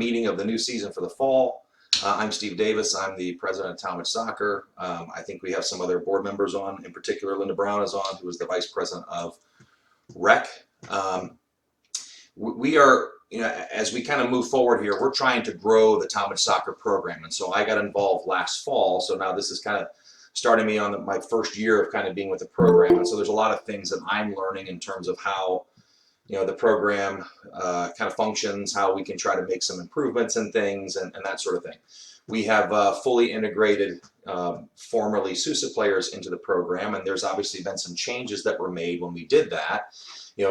meeting of the new season for the fall. I'm Steve Davis. I'm the president of Tallmadge Soccer. I think we have some other board members on, in particular Linda Brown is on, who is the vice president of Rec. We are, as we kind of move forward here, we're trying to grow the Tallmadge Soccer program. And so I got involved last fall. So now this is kind of starting me on my first year of kind of being with the program. And so there's a lot of things that I'm learning in terms of how the program kind of functions, how we can try to make some improvements and things and that sort of thing. We have fully integrated formerly Sousa players into the program, and there's obviously been some changes that were made when we did that,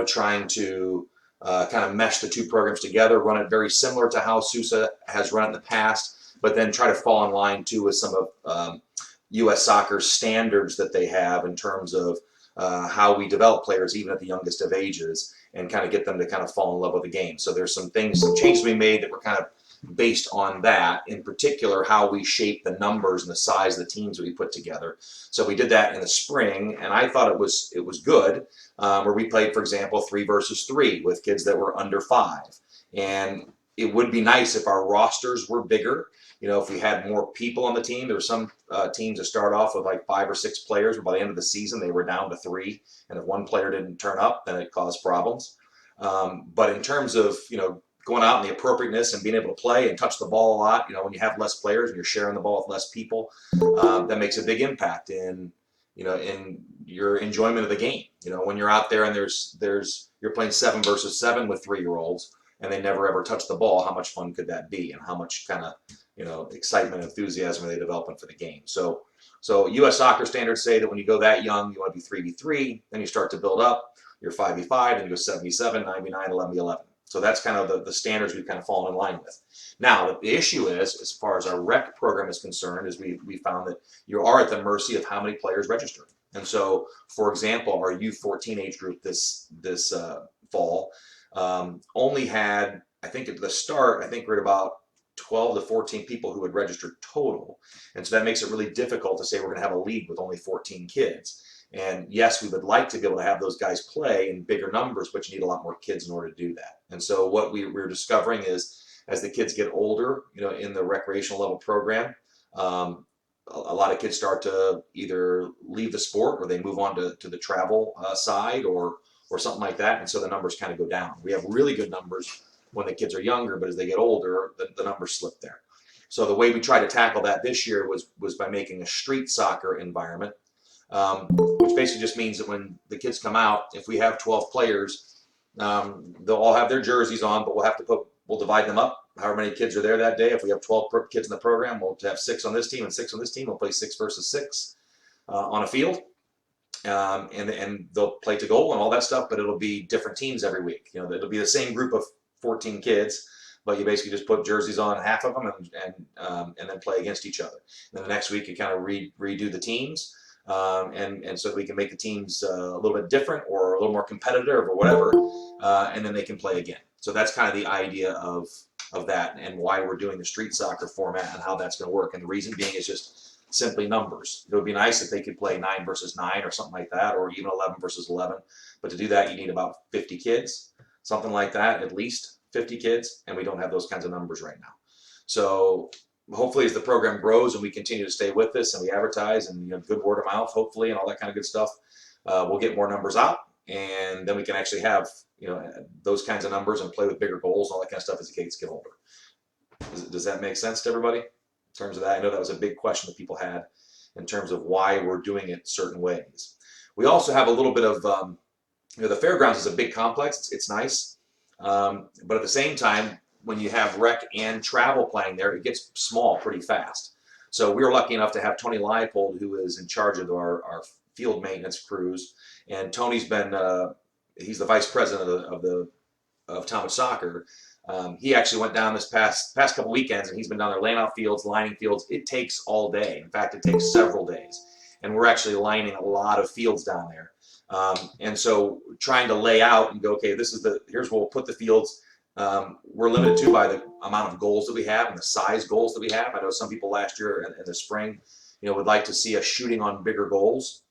trying to kind of mesh the two programs together, run it very similar to how Sousa has run it in the past, but then try to fall in line too with some of U.S. Soccer's standards that they have in terms of how we develop players even at the youngest of ages, and kind of get them to kind of fall in love with the game. So there's some changes we made that were kind of based on that, in particular how we shape the numbers and the size of the teams that we put together. So we did that in the spring, and I thought it was good, where we played, for example, 3 versus 3 with kids that were under 5. And it would be nice if our rosters were bigger. If we had more people on the team. There were some teams that start off with like 5 or 6 players, but by the end of the season they were down to 3. And if one player didn't turn up, then it caused problems. But in terms of going out and the appropriateness and being able to play and touch the ball a lot, when you have less players and you're sharing the ball with less people, that makes a big impact in your enjoyment of the game. When you're out there and you're playing 7 versus 7 with 3-year-olds and they never ever touch the ball, how much fun could that be, and how much kind of excitement, enthusiasm are they developing for the game? So U.S. Soccer standards say that when you go that young, you want to be 3v3, then you start to build up. You're 5v5, then you go 7v7, 9v9, 11v11. So that's kind of the standards we've kind of fallen in line with. Now, the issue is, as far as our rec program is concerned, is we found that you are at the mercy of how many players register. And so, for example, our U14 age group this fall only had, I think at the start, we're at about 12 to 14 people who had registered total. And so that makes it really difficult to say we're going to have a league with only 14 kids. And yes, we would like to be able to have those guys play in bigger numbers, but you need a lot more kids in order to do that. And so what we're discovering is, as the kids get older, in the recreational level program, a lot of kids start to either leave the sport or they move on to the travel side or something like that. And so the numbers kind of go down. We have really good numbers when the kids are younger, but as they get older, the numbers slip there. So the way we tried to tackle that this year was by making a street soccer environment, which basically just means that when the kids come out, if we have 12 players, they'll all have their jerseys on, but we'll divide them up. However many kids are there that day. If we have 12 kids in the program, we'll have 6 on this team and 6 on this team. We'll play 6 versus 6 on a field. And they'll play to goal and all that stuff, but it'll be different teams every week. It'll be the same group of 14 kids, but you basically just put jerseys on half of them and then play against each other. And then the next week you kind of redo the teams, and so we can make the teams a little bit different or a little more competitive or whatever, and then they can play again. So that's kind of the idea of that and why we're doing the street soccer format and how that's going to work. And the reason being is just simply numbers. It would be nice if they could play 9 versus 9 or something like that, or even 11 versus 11. But to do that, you need about 50 kids, something like that, at least 50 kids, and we don't have those kinds of numbers right now. So hopefully as the program grows and we continue to stay with this and we advertise and good word of mouth, hopefully, and all that kind of good stuff, we'll get more numbers out, and then we can actually have those kinds of numbers and play with bigger goals and all that kind of stuff as the kids get older. Does that make sense to everybody? In terms of that, I know that was a big question that people had in terms of why we're doing it certain ways. We also have a little bit of, the fairgrounds is a big complex. It's nice, but at the same time, when you have rec and travel playing there, it gets small pretty fast. So we were lucky enough to have Tony Leipold, who is in charge of our field maintenance crews, and Tony's been he's the vice president of Tallmadge Soccer. He actually went down this past couple weekends, and he's been down there laying out fields, lining fields. It takes all day. In fact, it takes several days. And we're actually lining a lot of fields down there. And so trying to lay out and go, okay, here's where we'll put the fields. We're limited to by the amount of goals that we have and the size goals that we have. I know some people last year in the spring, would like to see us shooting on bigger goals.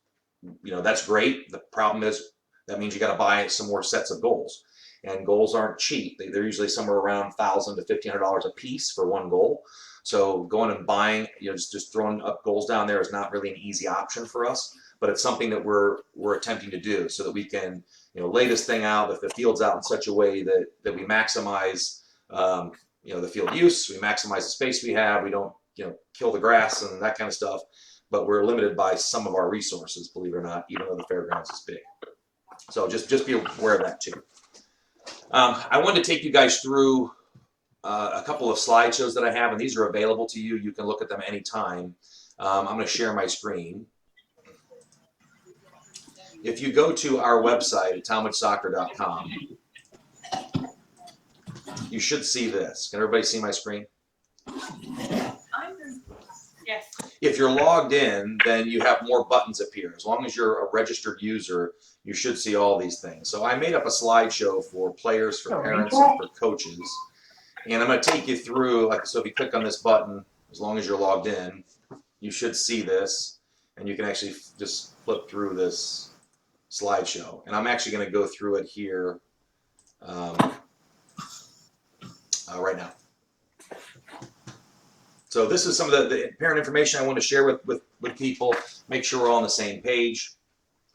That's great. The problem is that means you got to buy some more sets of goals. and goals aren't cheap. They're usually somewhere around $1,000 to $1,500 a piece for one goal. So going and buying, just throwing up goals down there is not really an easy option for us, but it's something that we're attempting to do so that we can, lay this thing out, that the field's out in such a way that we maximize, the field use, we maximize the space we have, we don't, kill the grass and that kind of stuff, but we're limited by some of our resources, believe it or not, even though the fairgrounds is big. So just be aware of that too. I wanted to take you guys through a couple of slideshows that I have, and these are available to you. You can look at them anytime. I'm going to share my screen. If you go to our website at tallmadgesoccer.com, you should see this. Can everybody see my screen? Yes. If you're logged in, then you have more buttons appear. As long as you're a registered user, you should see all these things. So I made up a slideshow for players, for parents, and for coaches. And I'm going to take you through, so if you click on this button, as long as you're logged in, you should see this. And you can actually just flip through this slideshow. And I'm actually going to go through it here right now. So this is some of the parent information I want to share with people, make sure we're all on the same page.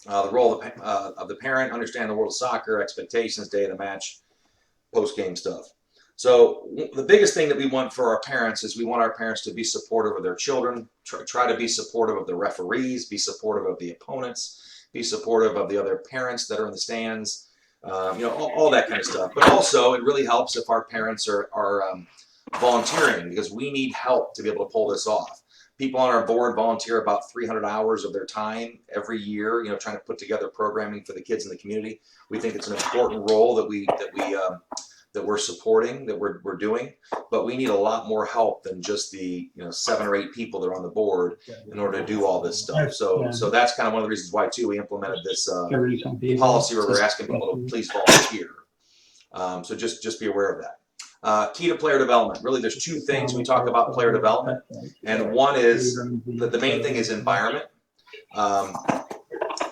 The role of the parent, understand the world of soccer, expectations, day of the match, post-game stuff. So the biggest thing that we want for our parents is we want our parents to be supportive of their children, try to be supportive of the referees, be supportive of the opponents, be supportive of the other parents that are in the stands, all that kind of stuff. But also, it really helps if our parents are volunteering, because we need help to be able to pull this off. People on our board volunteer about 300 hours of their time every year, trying to put together programming for the kids in the community. We think it's an important role that we're supporting, that we're doing, but we need a lot more help than just the 7 or 8 people that are on the board in order to do all this stuff. So that's kind of one of the reasons why too we implemented this policy where we're asking people to please volunteer. So just be aware of that. Key to player development. Really, there's 2 things we talk about player development, and one is the main thing is environment.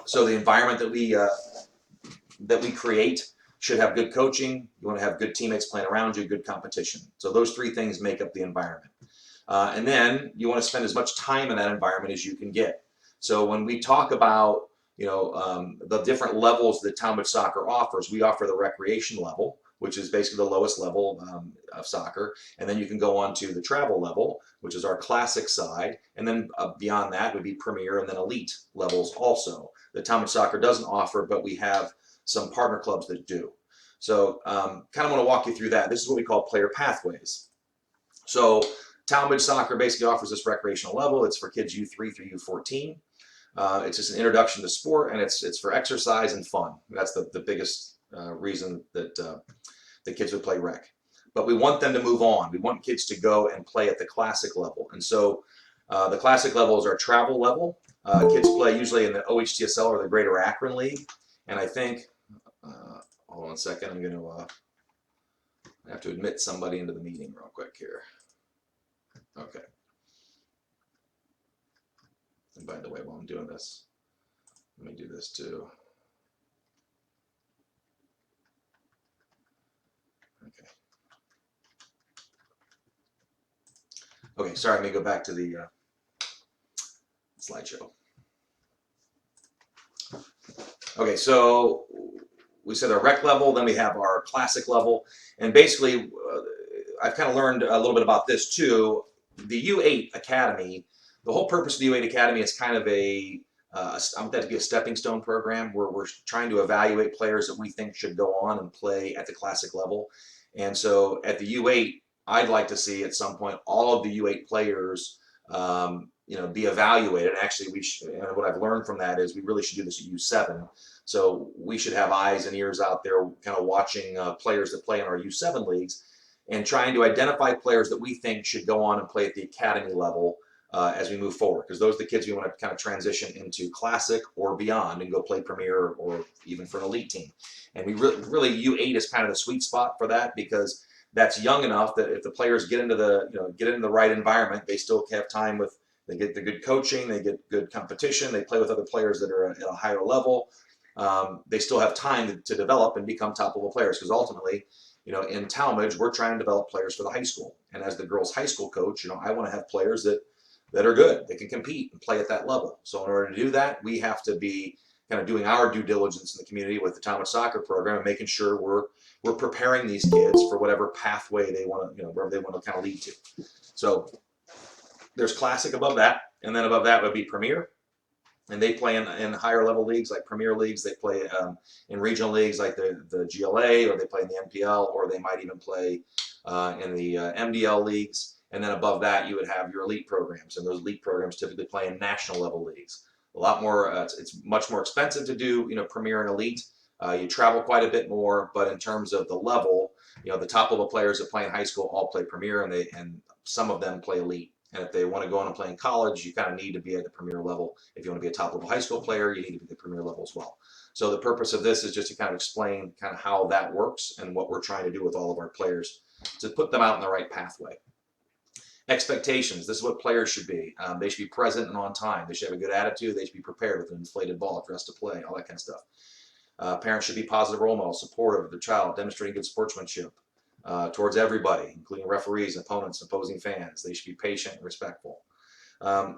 So the environment that we create should have good coaching. You want to have good teammates playing around you, good competition. So those 3 things make up the environment. And then you want to spend as much time in that environment as you can get. So when we talk about the different levels that Tallmadge Soccer offers, we offer the recreation level, which is basically the lowest level of soccer. And then you can go on to the travel level, which is our classic side. And then beyond that would be premier and then elite levels also. The Tallmadge Soccer doesn't offer, but we have some partner clubs that do. So kind of want to walk you through that. This is what we call player pathways. So Tallmadge Soccer basically offers this recreational level. It's for kids U3 through U14. It's just an introduction to sport, and it's for exercise and fun. That's the biggest reason that the kids would play rec. But we want them to move on. We want kids to go and play at the classic level. And so the classic level is our travel level. Kids play usually in the OHTSL or the Greater Akron League. And I think, hold on a second, I'm going to have to admit somebody into the meeting real quick here. Okay. And by the way, while I'm doing this, let me do this too. Okay. Okay, sorry, let me go back to the slideshow. Okay, so we said our rec level, then we have our classic level, and basically I've kind of learned a little bit about this too. The U8 Academy, the whole purpose of the U8 Academy is kind of I want that to be a stepping stone program where we're trying to evaluate players that we think should go on and play at the classic level. And so at the U8, I'd like to see at some point all of the U8 players be evaluated. Actually, and what I've learned from that is we really should do this at U7. So we should have eyes and ears out there kind of watching players that play in our U7 leagues and trying to identify players that we think should go on and play at the academy level as we move forward, because those are the kids we want to kind of transition into classic or beyond and go play premier or even for an elite team. And we really U8 is kind of the sweet spot for that, because that's young enough that if the players get into the right environment, they still have time they get the good coaching, they get good competition, they play with other players that are at a higher level, they still have time to develop and become top level players, because ultimately, in Tallmadge, we're trying to develop players for the high school. And as the girls' high school coach, I want to have players that are good, that can compete and play at that level. So in order to do that, we have to be kind of doing our due diligence in the community with the Tallmadge soccer program and making sure we're preparing these kids for whatever pathway they want to, wherever they want to kind of lead to. So there's classic above that, and then above that would be premier. And they play in higher level leagues like premier leagues. They play in regional leagues like the GLA, or they play in the NPL, or they might even play in the MDL leagues. And then above that, you would have your elite programs, and those elite programs typically play in national level leagues. A lot more. It's much more expensive to do, premier and elite. You travel quite a bit more, but in terms of the level, the top level players that play in high school all play premier, and some of them play elite. And if they want to go on and play in college, you kind of need to be at the premier level. If you want to be a top level high school player, you need to be at the premier level as well. So the purpose of this is just to kind of explain kind of how that works and what we're trying to do with all of our players to put them out in the right pathway. Expectations. This is what players should be. They should be present and on time. They should have a good attitude. They should be prepared with an inflated ball, dressed to play, all that kind of stuff. Parents should be positive role models, supportive of their child, demonstrating good sportsmanship towards everybody, including referees, opponents, opposing fans. They should be patient and respectful.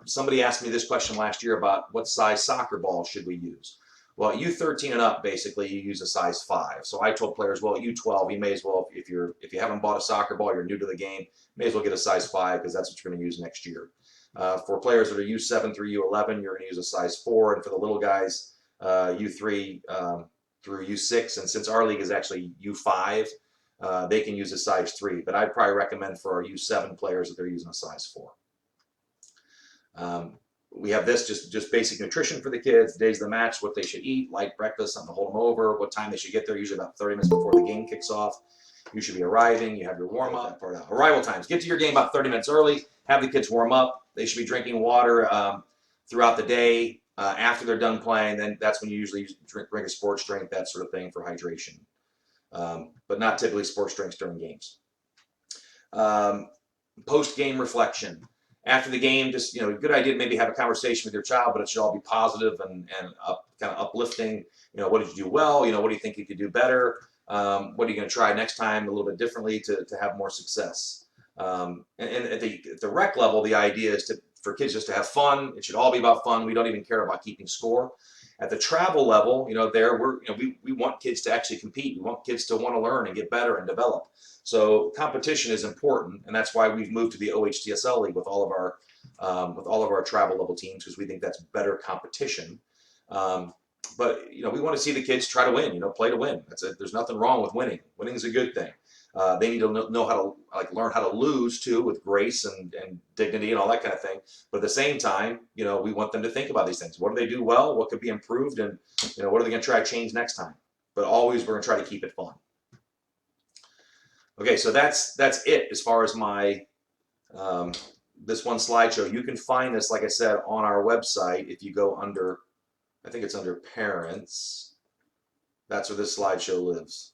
Somebody asked me this question last year about what size soccer ball should we use. Well, at U13 and up, basically, you use a size 5. So I told players, well, at U12, you may as well, if you haven't bought a soccer ball, you're new to the game, may as well get a size 5, because that's what you're going to use next year. For players that are U7 through U11, you're going to use a size 4, and for the little guys, U3 through U6, and since our league is actually U5, they can use a size 3, but I'd probably recommend for our U7 players that they're using a size 4. We have this just basic nutrition for the kids, days of the match, what they should eat, light breakfast, something to hold them over, what time they should get there, usually about 30 minutes before the game kicks off. You should be arriving, you have your warm-up. Arrival times, get to your game about 30 minutes early, have the kids warm up. They should be drinking water throughout the day. After they're done playing, then that's when you usually drink a sports drink, that sort of thing, for hydration. But not typically sports drinks during games. Post-game reflection. After the game, just, good idea to maybe have a conversation with your child, but it should all be positive and kind of uplifting. What did you do well? What do you think you could do better? What are you going to try next time a little bit differently to have more success? And at the rec level, the idea is for kids just to have fun. It should all be about fun. We don't even care about keeping score. At the travel level, we want kids to actually compete. We want kids to want to learn and get better and develop. So competition is important, and that's why we've moved to the OHTSL league with all of our travel level teams, because we think that's better competition. But we want to see the kids try to win. Play to win. There's nothing wrong with winning. Winning is a good thing. They need to know how to learn how to lose too, with grace and dignity and all that kind of thing. But at the same time, we want them to think about these things. What do they do well? What could be improved? And what are they going to try to change next time? But always we're going to try to keep it fun. Okay, so that's it as far as my this one slideshow. You can find this, like I said, on our website. If you go under, I think it's under Parents. That's where this slideshow lives.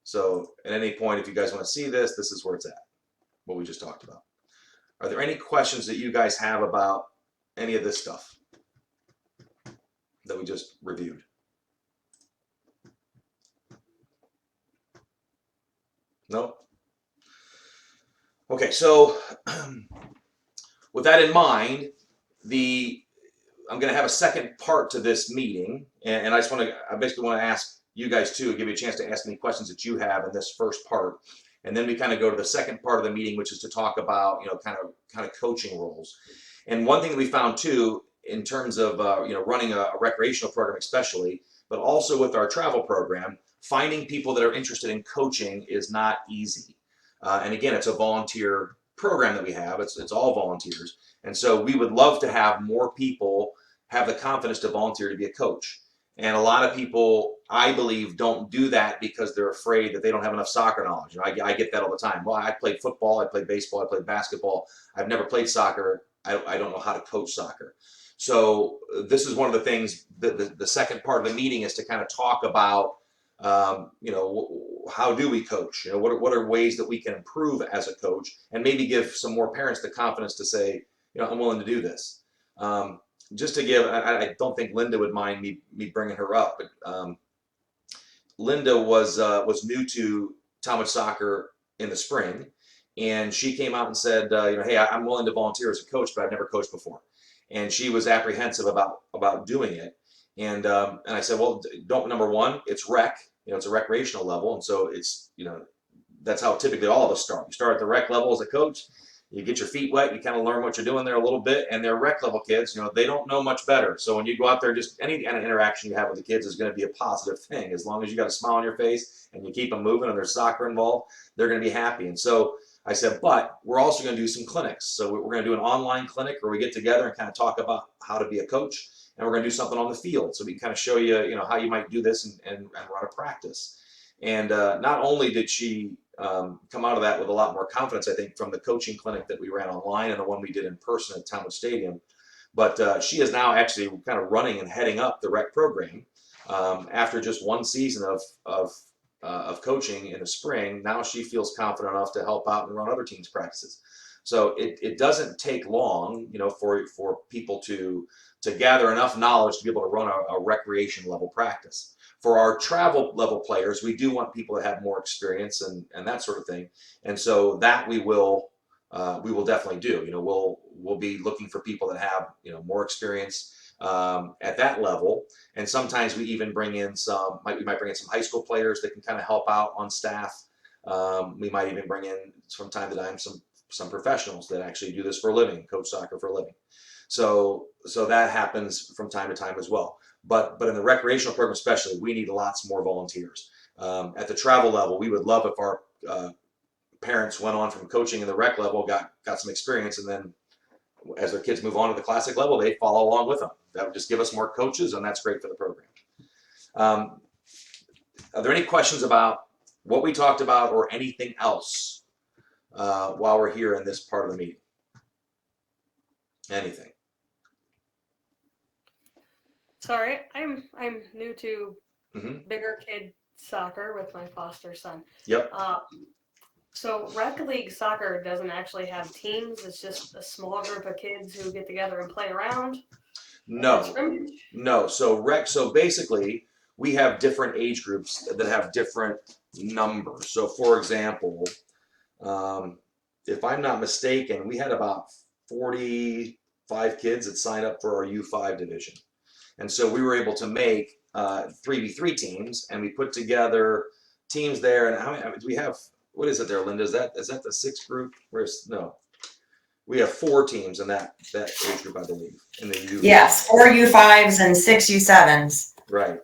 So at any point, if you guys want to see this, this is where it's at, what we just talked about. Are there any questions that you guys have about any of this stuff that we just reviewed? No? Okay, so with that in mind, I'm going to have a second part to this meeting, and I basically want to ask you guys too, give you a chance to ask any questions that you have in this first part, and then we kind of go to the second part of the meeting, which is to talk about kind of coaching roles. And one thing that we found too, in terms of running a recreational program especially, but also with our travel program, finding people that are interested in coaching is not easy. And again, it's a volunteer program that we have. It's all volunteers, and so we would love to have more people have the confidence to volunteer to be a coach. And a lot of people, I believe, don't do that because they're afraid that they don't have enough soccer knowledge. I get that all the time. Well, I played football, I played baseball, I played basketball. I've never played soccer. I don't know how to coach soccer. So this is one of the things, the second part of the meeting is to kind of talk about, how do we coach? What are ways that we can improve as a coach, and maybe give some more parents the confidence to say, I'm willing to do this. just to give, I don't think Linda would mind me bringing her up, but Linda was new to Tallmadge soccer in the spring, and she came out and said, hey, I'm willing to volunteer as a coach, but I've never coached before, and she was apprehensive about doing it, and I said, well, don't, number one, it's rec, it's a recreational level, and so it's that's how typically all of us start. You start at the rec level as a coach. You get your feet wet, you kind of learn what you're doing there a little bit, and they're rec level kids, they don't know much better. So when you go out there, just any kind of interaction you have with the kids is going to be a positive thing. As long as you got a smile on your face and you keep them moving and there's soccer involved, they're going to be happy. And so I said, but we're also going to do some clinics. So we're going to do an online clinic where we get together and kind of talk about how to be a coach, and we're going to do something on the field. So we can kind of show you, how you might do this and run a practice. And not only did she come out of that with a lot more confidence, I think, from the coaching clinic that we ran online and the one we did in person at Tallmadge Stadium. But she is now actually kind of running and heading up the rec program after just one season of coaching in the spring. Now she feels confident enough to help out and run other teams' practices. So it doesn't take long, for people to gather enough knowledge to be able to run a recreation level practice. For our travel level players, we do want people that have more experience and that sort of thing, and so that we will definitely do. We'll be looking for people that have more experience at that level, and sometimes we even bring in we might bring in some high school players that can kind of help out on staff. We might even bring in from time to time some professionals that actually do this for a living, coach soccer for a living. So that happens from time to time as well. But in the recreational program especially, we need lots more volunteers. At the travel level, we would love if our parents went on from coaching in the rec level, got some experience, and then as their kids move on to the classic level, they follow along with them. That would just give us more coaches, and that's great for the program. Are there any questions about what we talked about or anything else while we're here in this part of the meeting? Anything? Sorry, I'm new to Mm-hmm. bigger kid soccer with my foster son. Yep. So rec league soccer doesn't actually have teams. It's just a small group of kids who get together and play around. No. So basically, we have different age groups that have different numbers. So for example, if I'm not mistaken, we had about 45 kids that signed up for our U5 division. And so we were able to make 3v3 teams, and we put together teams there. And how many do we have? What is it there, Linda? Is that the sixth group? No. We have 4 teams in that age group, I believe, in the U. Yes, 4 U5s and 6 U7s. Right.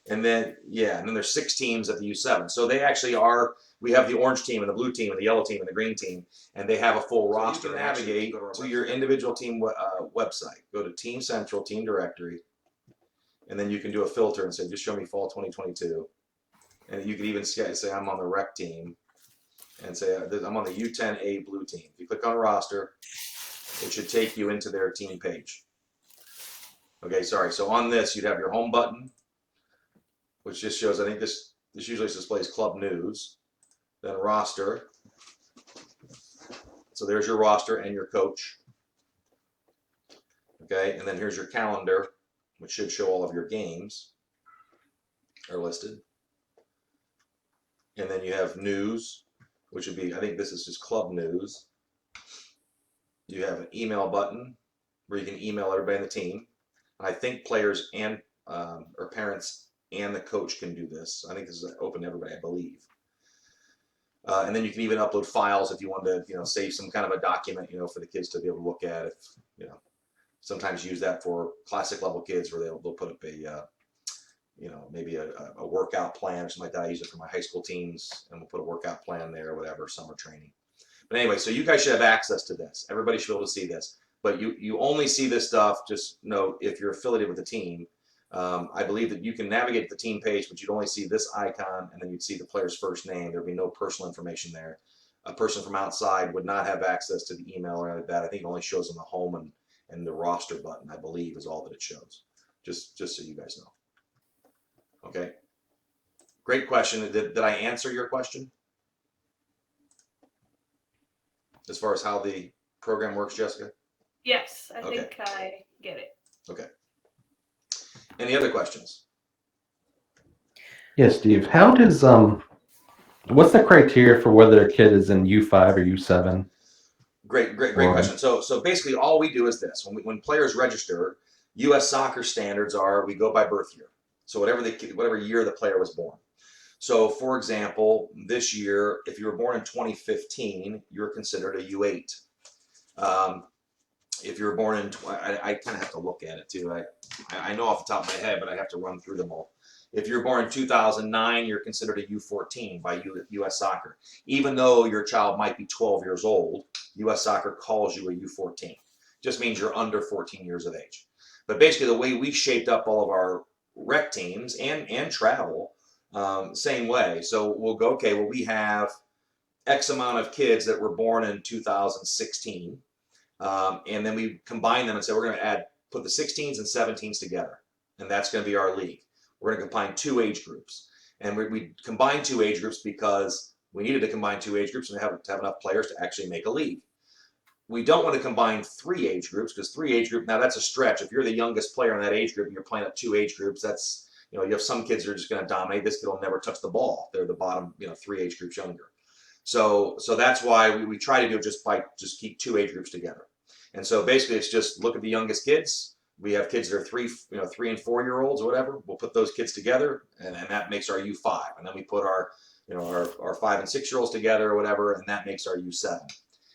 And then there's 6 teams at the U7. So they actually are. We have the orange team and the blue team and the yellow team and the green team, and they have a full roster. You can navigate to your individual team website. Go to Team Central, Team Directory, and then you can do a filter and say, just show me fall 2022. And you can even say I'm on the rec team, and say I'm on the U10A blue team. If you click on roster, it should take you into their team page. Okay, sorry. So on this, you'd have your home button, which just shows, I think this usually displays club news, then roster. So there's your roster and your coach. Okay, and then here's your calendar, which should show all of your games are listed. And then you have news, which would be, I think this is just club news. You have an email button where you can email everybody in the team. I think players and or parents and the coach can do this. I think this is open to everybody, I believe. And then you can even upload files if you want to, save some kind of a document, for the kids to be able to look at. If sometimes use that for classic level kids where they'll put up a maybe a workout plan or something like that. I use it for my high school teams, and we'll put a workout plan there or whatever, summer training. But anyway, so you guys should have access to this. Everybody should be able to see this. But you only see this stuff, just note, if you're affiliated with a team. I believe that you can navigate to the team page, but you'd only see this icon, and then you'd see the player's first name. There'd be no personal information there. A person from outside would not have access to the email or anything like that. I think it only shows them the home and the roster button, I believe, is all that it shows. Just so you guys know. Okay. Great question. Did I answer your question? As far as how the program works, Jessica? Yes, I think I get it. Okay. Any other questions? Yeah, Steve. How does what's the criteria for whether a kid is in U5 or U7? Great question. So basically, all we do is this: when players register, U.S. soccer standards are we go by birth year. So whatever year the player was born. So, for example, this year, if you were born in 2015, you're considered a U8. If you were born in, I kind of have to look at it too. I know off the top of my head, but I have to run through them all. If you're born in 2009, you're considered a U14 by U.S. Soccer. Even though your child might be 12 years old, U.S. Soccer calls you a U14. Just means you're under 14 years of age. But basically, the way we shaped up all of our rec teams and travel, same way. So we'll go, okay, well, we have X amount of kids that were born in 2016. And then we combine them and say, we're going to put the 16s and 17s together. And that's going to be our league. We're going to combine 2 age groups. And we combine 2 age groups because we needed to combine 2 age groups and have enough players to actually make a league. We don't want to combine 3 age groups because 3 age group, now that's a stretch. If you're the youngest player in that age group and you're playing up 2 age groups, that's, you have some kids that are just going to dominate. This kid will never touch the ball. They're the bottom, 3 age groups younger. So that's why we try to do it just keep 2 age groups together. And so basically it's just look at the youngest kids. We have kids that are 3 and 4 year olds or whatever. We'll put those kids together and that makes our U5. And then we put our 5 and 6 year olds together or whatever, and that makes our U7.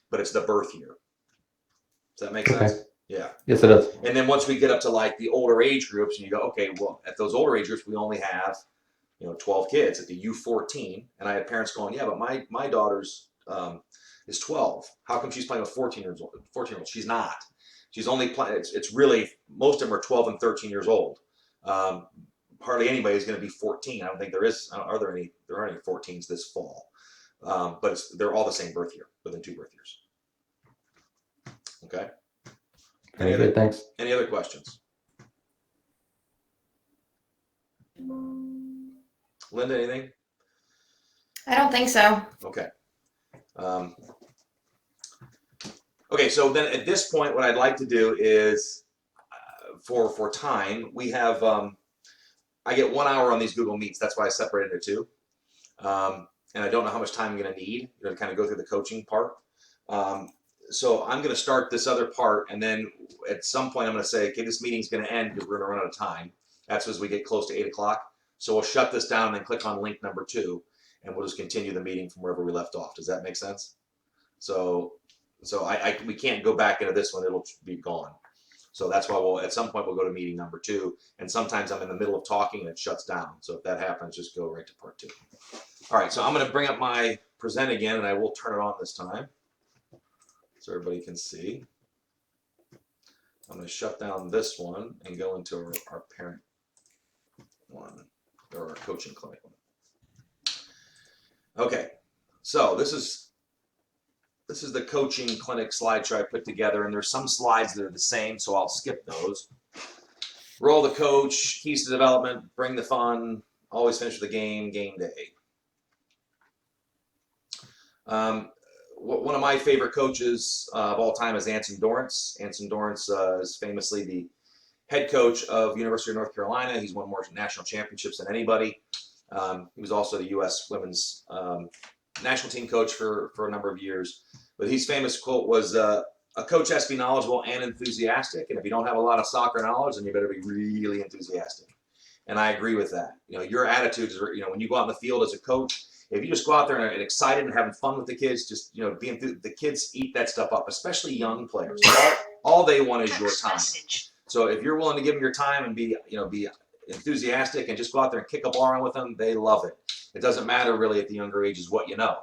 But it's the birth year. Does that make sense? Yeah. Yes, it does. And then once we get up to like the older age groups and you go, okay, well, at those older age groups, we only have, 12 kids at the U14. And I had parents going, yeah, but my daughter's is 12. How come she's playing with 14-year-olds? She's not. She's only playing. It's really, most of them are 12 and 13 years old. Hardly anybody is going to be 14. I don't think there is. There aren't any 14s this fall. But they're all the same birth year, within 2 birth years. Okay. Very good. Thanks. Any other questions? Linda, anything? I don't think so. Okay. Okay, so then at this point, what I'd like to do is, for time, we have, I get 1 hour on these Google Meets. That's why I separated it 2. And I don't know how much time I'm going to need to kind of go through the coaching part. So I'm going to start this other part, and then at some point I'm going to say, okay, this meeting's going to end because we're going to run out of time. That's as we get close to 8 o'clock. So we'll shut this down and then click on link number 2, and we'll just continue the meeting from wherever we left off. Does that make sense? So we can't go back into this one. It'll be gone. So that's why at some point we'll go to meeting number 2. And sometimes I'm in the middle of talking and it shuts down. So if that happens, just go right to part 2. All right, so I'm going to bring up my present again, and I will turn it on this time so everybody can see. I'm going to shut down this one and go into our parent one, or our coaching clinic one. Okay, so this is the coaching clinic slideshow I put together, and there's some slides that are the same, so I'll skip those. Role of the coach, keys to development, bring the fun, always finish the game day. One of my favorite coaches of all time is Anson Dorrance. Anson Dorrance is famously the head coach of University of North Carolina. He's won more national championships than anybody. He was also the U.S. women's national team coach for a number of years. But his famous quote was, a coach has to be knowledgeable and enthusiastic. And if you don't have a lot of soccer knowledge, then you better be really enthusiastic. And I agree with that. Your attitude is, when you go out in the field as a coach, if you just go out there and excited and having fun with the kids, just, the kids eat that stuff up, especially young players. All they want is your time. So if you're willing to give them your time and be enthusiastic and just go out there and kick a ball around with them, they love it. It doesn't matter really at the younger ages what you know.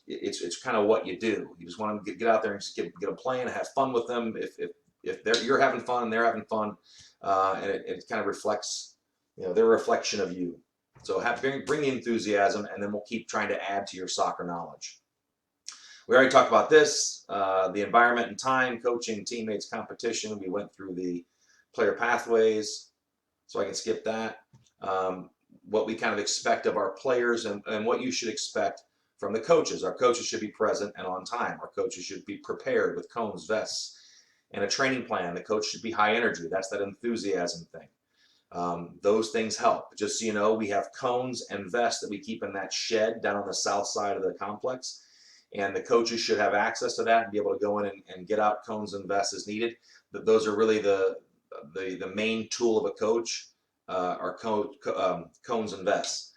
It's kind of what you do. You just want them to get out there and just get them playing and have fun with them. If you're having fun and they're having fun, and it kind of reflects, their reflection of you. So bring the enthusiasm, and then we'll keep trying to add to your soccer knowledge. We already talked about this, the environment and time, coaching, teammates, competition. We went through the player pathways, so I can skip that. What we kind of expect of our players and what you should expect from the coaches. Our coaches should be present and on time. Our coaches should be prepared with cones, vests, and a training plan. The coach should be high energy. That's that enthusiasm thing. Those things help. Just so you know, we have cones and vests that we keep in that shed down on the south side of the complex. And the coaches should have access to that and be able to go in and get out cones and vests as needed. Those are really the main tool of a coach, are cones and vests.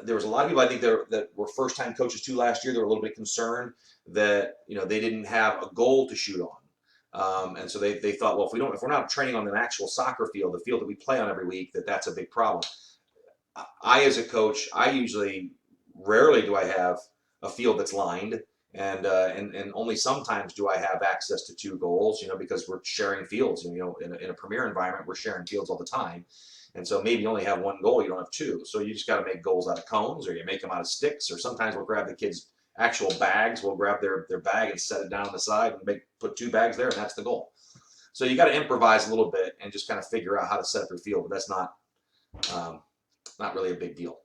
There was a lot of people, I think, that were first-time coaches too last year. They were a little bit concerned that they didn't have a goal to shoot on, and so they thought, well, if we're not training on an actual soccer field, the field that we play on every week, that's a big problem. I, as a coach, rarely do I have a field that's lined, and only sometimes do I have access to 2 goals, because we're sharing fields. In a premier environment, we're sharing fields all the time. And so maybe you only have 1 goal, you don't have 2. So you just got to make goals out of cones, or you make them out of sticks, or sometimes we'll grab the kids' actual bags. We'll grab their bag and set it down on the side and put 2 bags there, and that's the goal. So you got to improvise a little bit and just kind of figure out how to set up your field, but that's not really a big deal.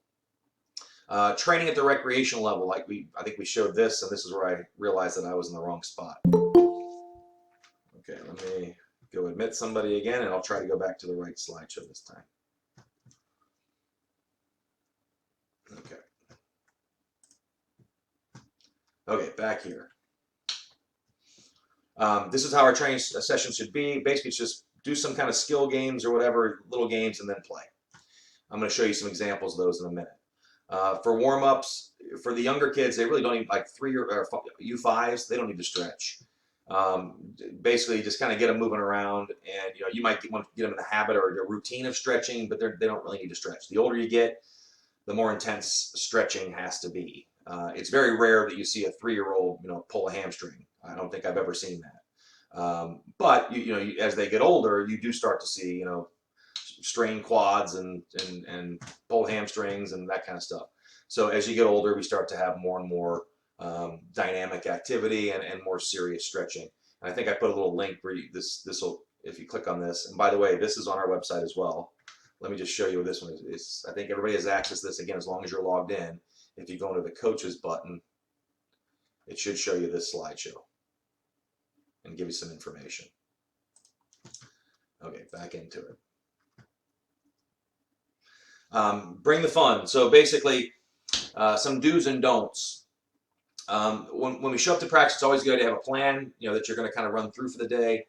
Training at the recreational level, I think we showed this, and this is where I realized that I was in the wrong spot. Okay, let me go admit somebody again, and I'll try to go back to the right slideshow this time. Okay, back here. This is how our training session should be. Basically, it's just do some kind of skill games or whatever, little games, and then play. I'm going to show you some examples of those in a minute. For warm-ups, for the younger kids, they really don't need, like 3 or U5s, they don't need to stretch. Basically, just kind of get them moving around, and you might want to get them in the habit or a routine of stretching, but they don't really need to stretch. The older you get, the more intense stretching has to be. It's very rare that you see a 3-year-old, pull a hamstring. I don't think I've ever seen that. But as they get older, you do start to see, strain quads and pull hamstrings and that kind of stuff. So as you get older, we start to have more and more dynamic activity and more serious stretching. And I think I put a little link where this will, if you click on this. And by the way, this is on our website as well. Let me just show you what this one is. I think everybody has access to this, again, as long as you're logged in. If you go into the coaches button, it should show you this slideshow and give you some information. Okay, back into it. Bring the fun. So basically, some do's and don'ts. When we show up to practice, it's always good to have a plan, that you're going to kind of run through for the day.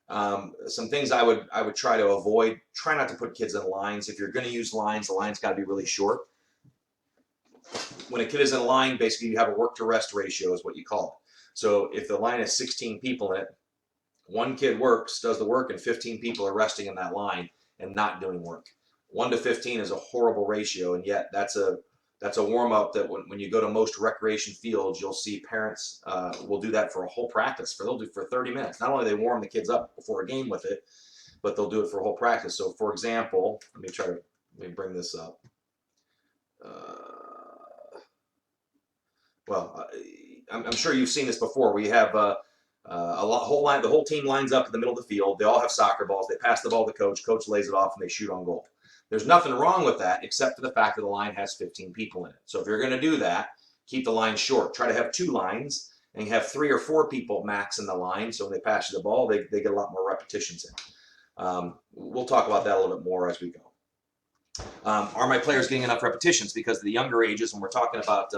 Some things I would try to avoid. Try not to put kids in lines. If you're going to use lines, the line's got to be really short. When a kid is in line, basically you have a work to rest ratio is what you call it. So if the line has 16 people in it, 1 kid does the work, and 15 people are resting in that line and not doing work. 1 to 15 is a horrible ratio, and yet that's a warm-up that when you go to most recreation fields, you'll see parents will do that for a whole practice. They'll do it for 30 minutes. Not only do they warm the kids up before a game with it, but they'll do it for a whole practice. So for example, let me bring this up. I'm sure you've seen this before. We have the whole team lines up in the middle of the field. They all have soccer balls. They pass the ball to the coach. Coach lays it off, and they shoot on goal. There's nothing wrong with that, except for the fact that the line has 15 people in it. So if you're going to do that, keep the line short. Try to have 2 lines, and you have 3 or 4 people max in the line. So when they pass you the ball, they get a lot more repetitions in. We'll talk about that a little bit more as we go. Are my players getting enough repetitions? Because the younger ages, when we're talking about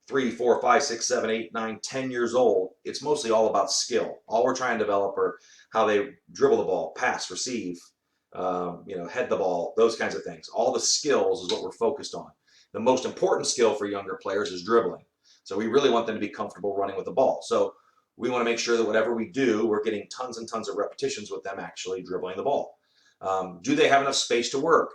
3, 4, 5, 6, 7, 8, 9, 10 years old, it's mostly all about skill. All we're trying to develop are how they dribble the ball, pass, receive, head the ball, those kinds of things. All the skills is what we're focused on. The most important skill for younger players is dribbling. So we really want them to be comfortable running with the ball. So we want to make sure that whatever we do, we're getting tons and tons of repetitions with them actually dribbling the ball. Do they have enough space to work?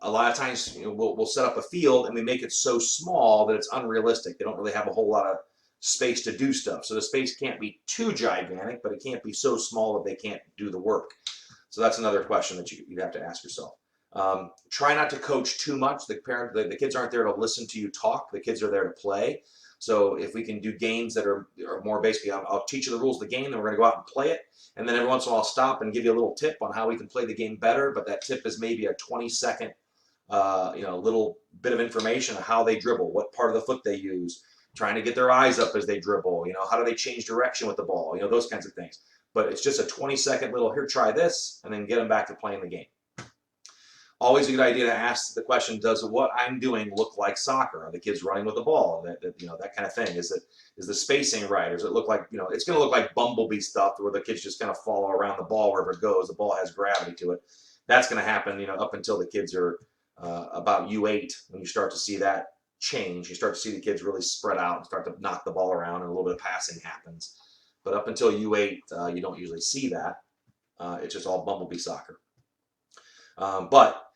A lot of times, we'll set up a field and we make it so small that it's unrealistic. They don't really have a whole lot of space to do stuff. So the space can't be too gigantic, but it can't be so small that they can't do the work. So that's another question that you have to ask yourself. Try not to coach too much. The kids aren't there to listen to you talk. The kids are there to play. So if we can do games that are more basically, I'll teach you the rules of the game, then we're going to go out and play it. And then every once in a while I'll stop and give you a little tip on how we can play the game better. But that tip is maybe a 20-second little bit of information on how they dribble, what part of the foot they use, trying to get their eyes up as they dribble. How do they change direction with the ball? Those kinds of things. But it's just a 20-second little, here, try this, and then get them back to playing the game. Always a good idea to ask the question, does what I'm doing look like soccer? Are the kids running with the ball? That kind of thing. Is the spacing right? Or does it look like, it's going to look like bumblebee stuff where the kids just kind of follow around the ball wherever it goes. The ball has gravity to it. That's going to happen, up until the kids are about U8. When you start to see that change, you start to see the kids really spread out and start to knock the ball around, and a little bit of passing happens. But up until U8, you don't usually see that. It's just all bumblebee soccer. But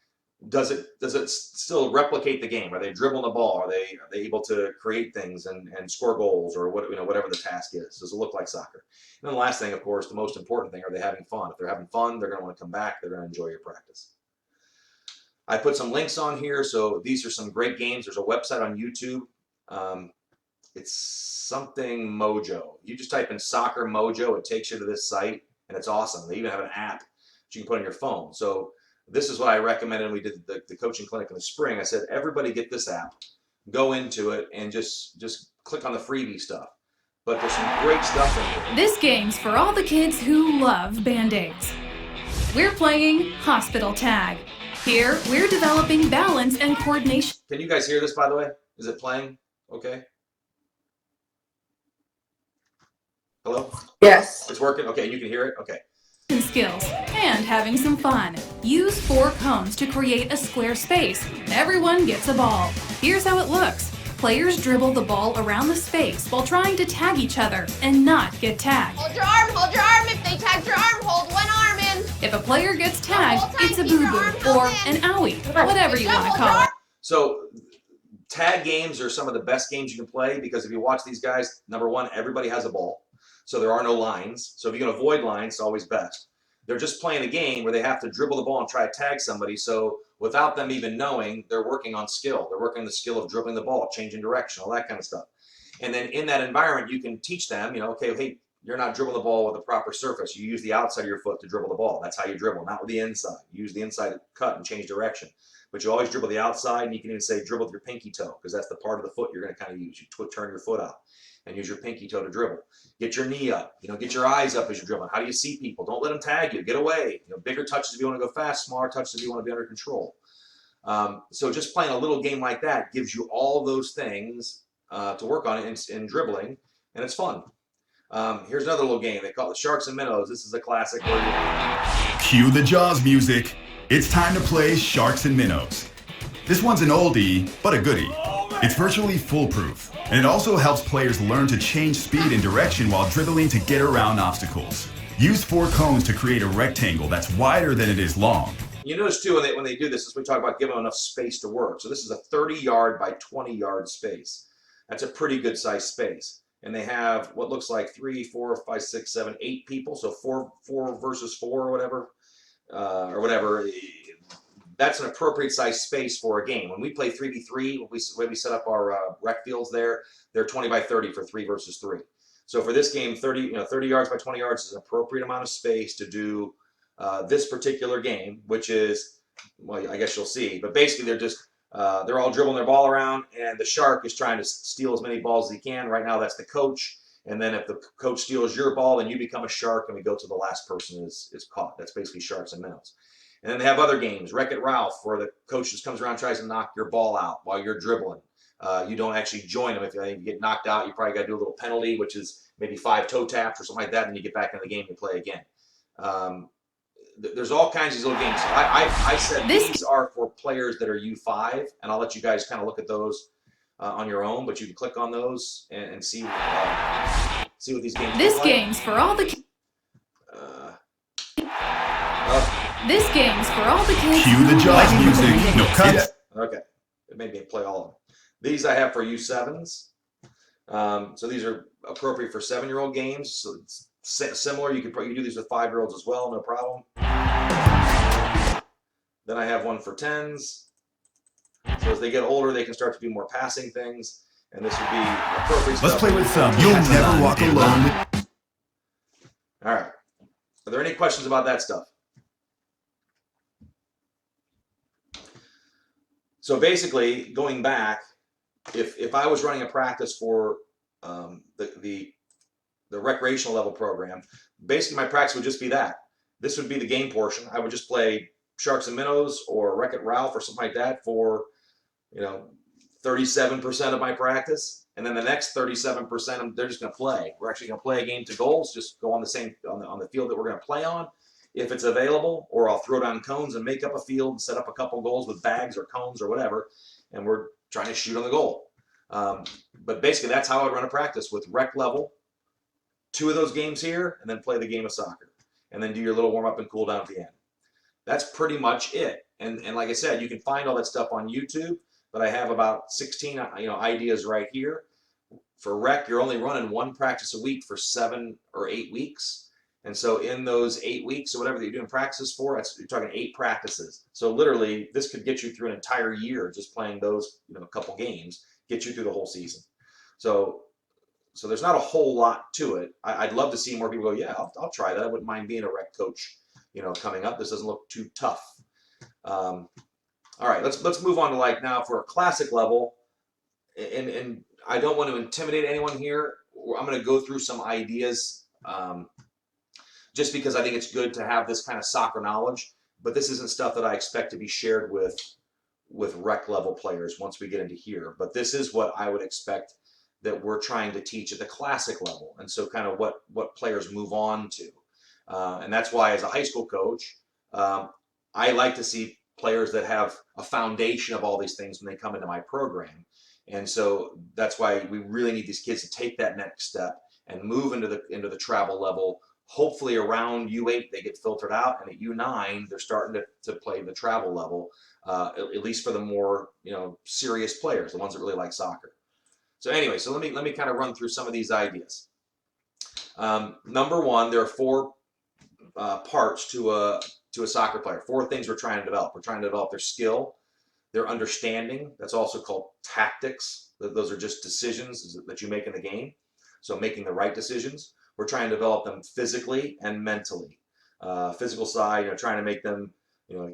does it still replicate the game? Are they dribbling the ball? Are they able to create things and score goals, or whatever the task is? Does it look like soccer? And then the last thing, of course, the most important thing, are they having fun? If they're having fun, they're going to want to come back. They're going to enjoy your practice. I put some links on here. So these are some great games. There's a website on YouTube. It's something Mojo. You just type in Soccer Mojo. It takes you to this site, and it's awesome. They even have an app that you can put on your phone. So this is what I recommended when we did the coaching clinic in the spring. I said, everybody get this app, go into it, and just click on the freebie stuff. But there's some great stuff in here. This game's for all the kids who love Band-Aids. We're playing Hospital Tag. Here, we're developing balance and coordination. Can you guys hear this, by the way? Is it playing? Okay. Hello? Yes. It's working? Okay, you can hear it? Okay. Skills and having some fun. Use 4 cones to create a square space. Everyone gets a ball. Here's how it looks. Players dribble the ball around the space while trying to tag each other and not get tagged. Hold your arm, hold your arm. If they tag your arm, hold one arm in. If a player gets tagged, it's a keep your boo-boo arm held or in. an owie, whatever you want to call it. So tag games are some of the best games you can play, because if you watch these guys, number one, everybody has a ball. So there are no lines. So if you can avoid lines, it's always best. They're just playing a game where they have to dribble the ball and try to tag somebody. So without them even knowing, they're working on skill. They're working on the skill of dribbling the ball, changing direction, all that kind of stuff. And then in that environment, you can teach them, okay, hey, you're not dribbling the ball with a proper surface. You use the outside of your foot to dribble the ball. That's how you dribble, not with the inside. You use the inside to cut and change direction. But you always dribble the outside, and you can even say dribble with your pinky toe, because that's the part of the foot you're going to kind of use. You turn your foot out and use your pinky toe to dribble. Get your knee up, get your eyes up as you're dribbling. How do you see people? Don't let them tag you. Get away. Bigger touches if you want to go fast, smaller touches if you want to be under control. So just playing a little game like that gives you all those things to work on in dribbling, and it's fun. Here's another little game. They call it Sharks and Minnows. This is a classic. Cue the Jaws music. It's time to play Sharks and Minnows. This one's an oldie, but a goodie. It's virtually foolproof, and it also helps players learn to change speed and direction while dribbling to get around obstacles. Use 4 cones to create a rectangle that's wider than it is long. You notice too, when they do this, is we talk about giving them enough space to work. So this is a 30-yard by 20-yard space. That's a pretty good size space. And they have what looks like 3, 4, 5, 6, 7, 8 people. So 4 versus 4 or whatever. That's an appropriate size space for a game. When we play 3v3, when we set up our rec fields there, they're 20 by 30 for 3 versus 3. So for this game, 30 yards by 20 yards is an appropriate amount of space to do this particular game, which is, well, I guess you'll see. But basically, they're all dribbling their ball around, and the shark is trying to steal as many balls as he can. Right now, that's the coach. And then if the coach steals your ball, then you become a shark, and we go to the last person is caught. That's basically Sharks and Minnows. And then they have other games, Wreck-It Ralph, where the coach just comes around and tries to knock your ball out while you're dribbling. You don't actually join them. If you get knocked out, you probably got to do a little penalty, which is maybe 5 toe taps or something like that, and you get back in the game and play again. There's all kinds of these little games. I said these are for players that are U5, and I'll let you guys kind of look at those on your own, but you can click on those and see what these games This look like. game's for all the This game's for all the kids. Cue the Jaws music. No cuts. Okay, it made me play all of them. These I have for U7s. So these are appropriate for 7-year-old games. So it's similar. You can do these with 5-year-olds as well, no problem. Then I have one for 10s. So as they get older, they can start to do more passing things, and this would be appropriate stuff. Let's play with some. You'll never walk alone. All right. Are there any questions about that stuff? So basically, going back, if I was running a practice for the recreational level program, basically my practice would just be that. This would be the game portion. I would just play Sharks and Minnows or Wreck-It Ralph or something like that for 37% of my practice, and then the next 37% they're just going to play. We're actually going to play a game to goals, just go on the same on the field that we're going to play on, if it's available, or I'll throw down cones and make up a field and set up a couple goals with bags or cones or whatever, and we're trying to shoot on the goal. But basically, that's how I would run a practice with rec level. 2 of those games here, and then play the game of soccer, and then do your little warm up and cool down at the end. That's pretty much it. And like I said, you can find all that stuff on YouTube. But I have about 16 ideas right here. For rec, you're only running 1 practice a week for 7 or 8 weeks. And so in those 8 weeks or whatever that you're doing practices for, you're talking 8 practices. So literally, this could get you through an entire year just playing those a couple games, get you through the whole season. So there's not a whole lot to it. I'd love to see more people go, yeah, I'll try that. I wouldn't mind being a rec coach, coming up. This doesn't look too tough. All right, let's move on to now for a classic level, and I don't want to intimidate anyone here. I'm going to go through some ideas just because I think it's good to have this kind of soccer knowledge, but this isn't stuff that I expect to be shared with rec level players once we get into here. But this is what I would expect that we're trying to teach at the classic level, and so kind of what players move on to. And that's why as a high school coach, I like to see players that have a foundation of all these things when they come into my program. And so that's why we really need these kids to take that next step and move into the travel level. Hopefully around U8 they get filtered out, and at U9 they're starting to play the travel level, at least for the more serious players, the ones that really like soccer. So anyway, so let me kind of run through some of these ideas. Number 1, there are 4 parts to a soccer player. 4 things we're trying to develop. We're trying to develop their skill, their understanding. That's also called tactics. Those are just decisions that you make in the game. So making the right decisions. We're trying to develop them physically and mentally. Physical side, trying to make them,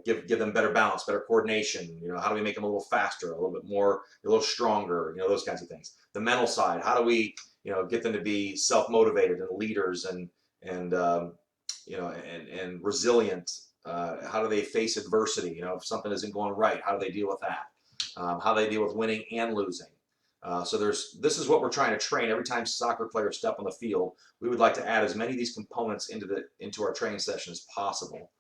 give them better balance, better coordination. How do we make them a little faster, a little bit more, a little stronger, those kinds of things. The mental side, how do we, get them to be self-motivated and leaders and resilient. How do they face adversity? If something isn't going right, how do they deal with that? How do they deal with winning and losing? So this is what we're trying to train. Every time soccer players step on the field, we would like to add as many of these components into our training session as possible.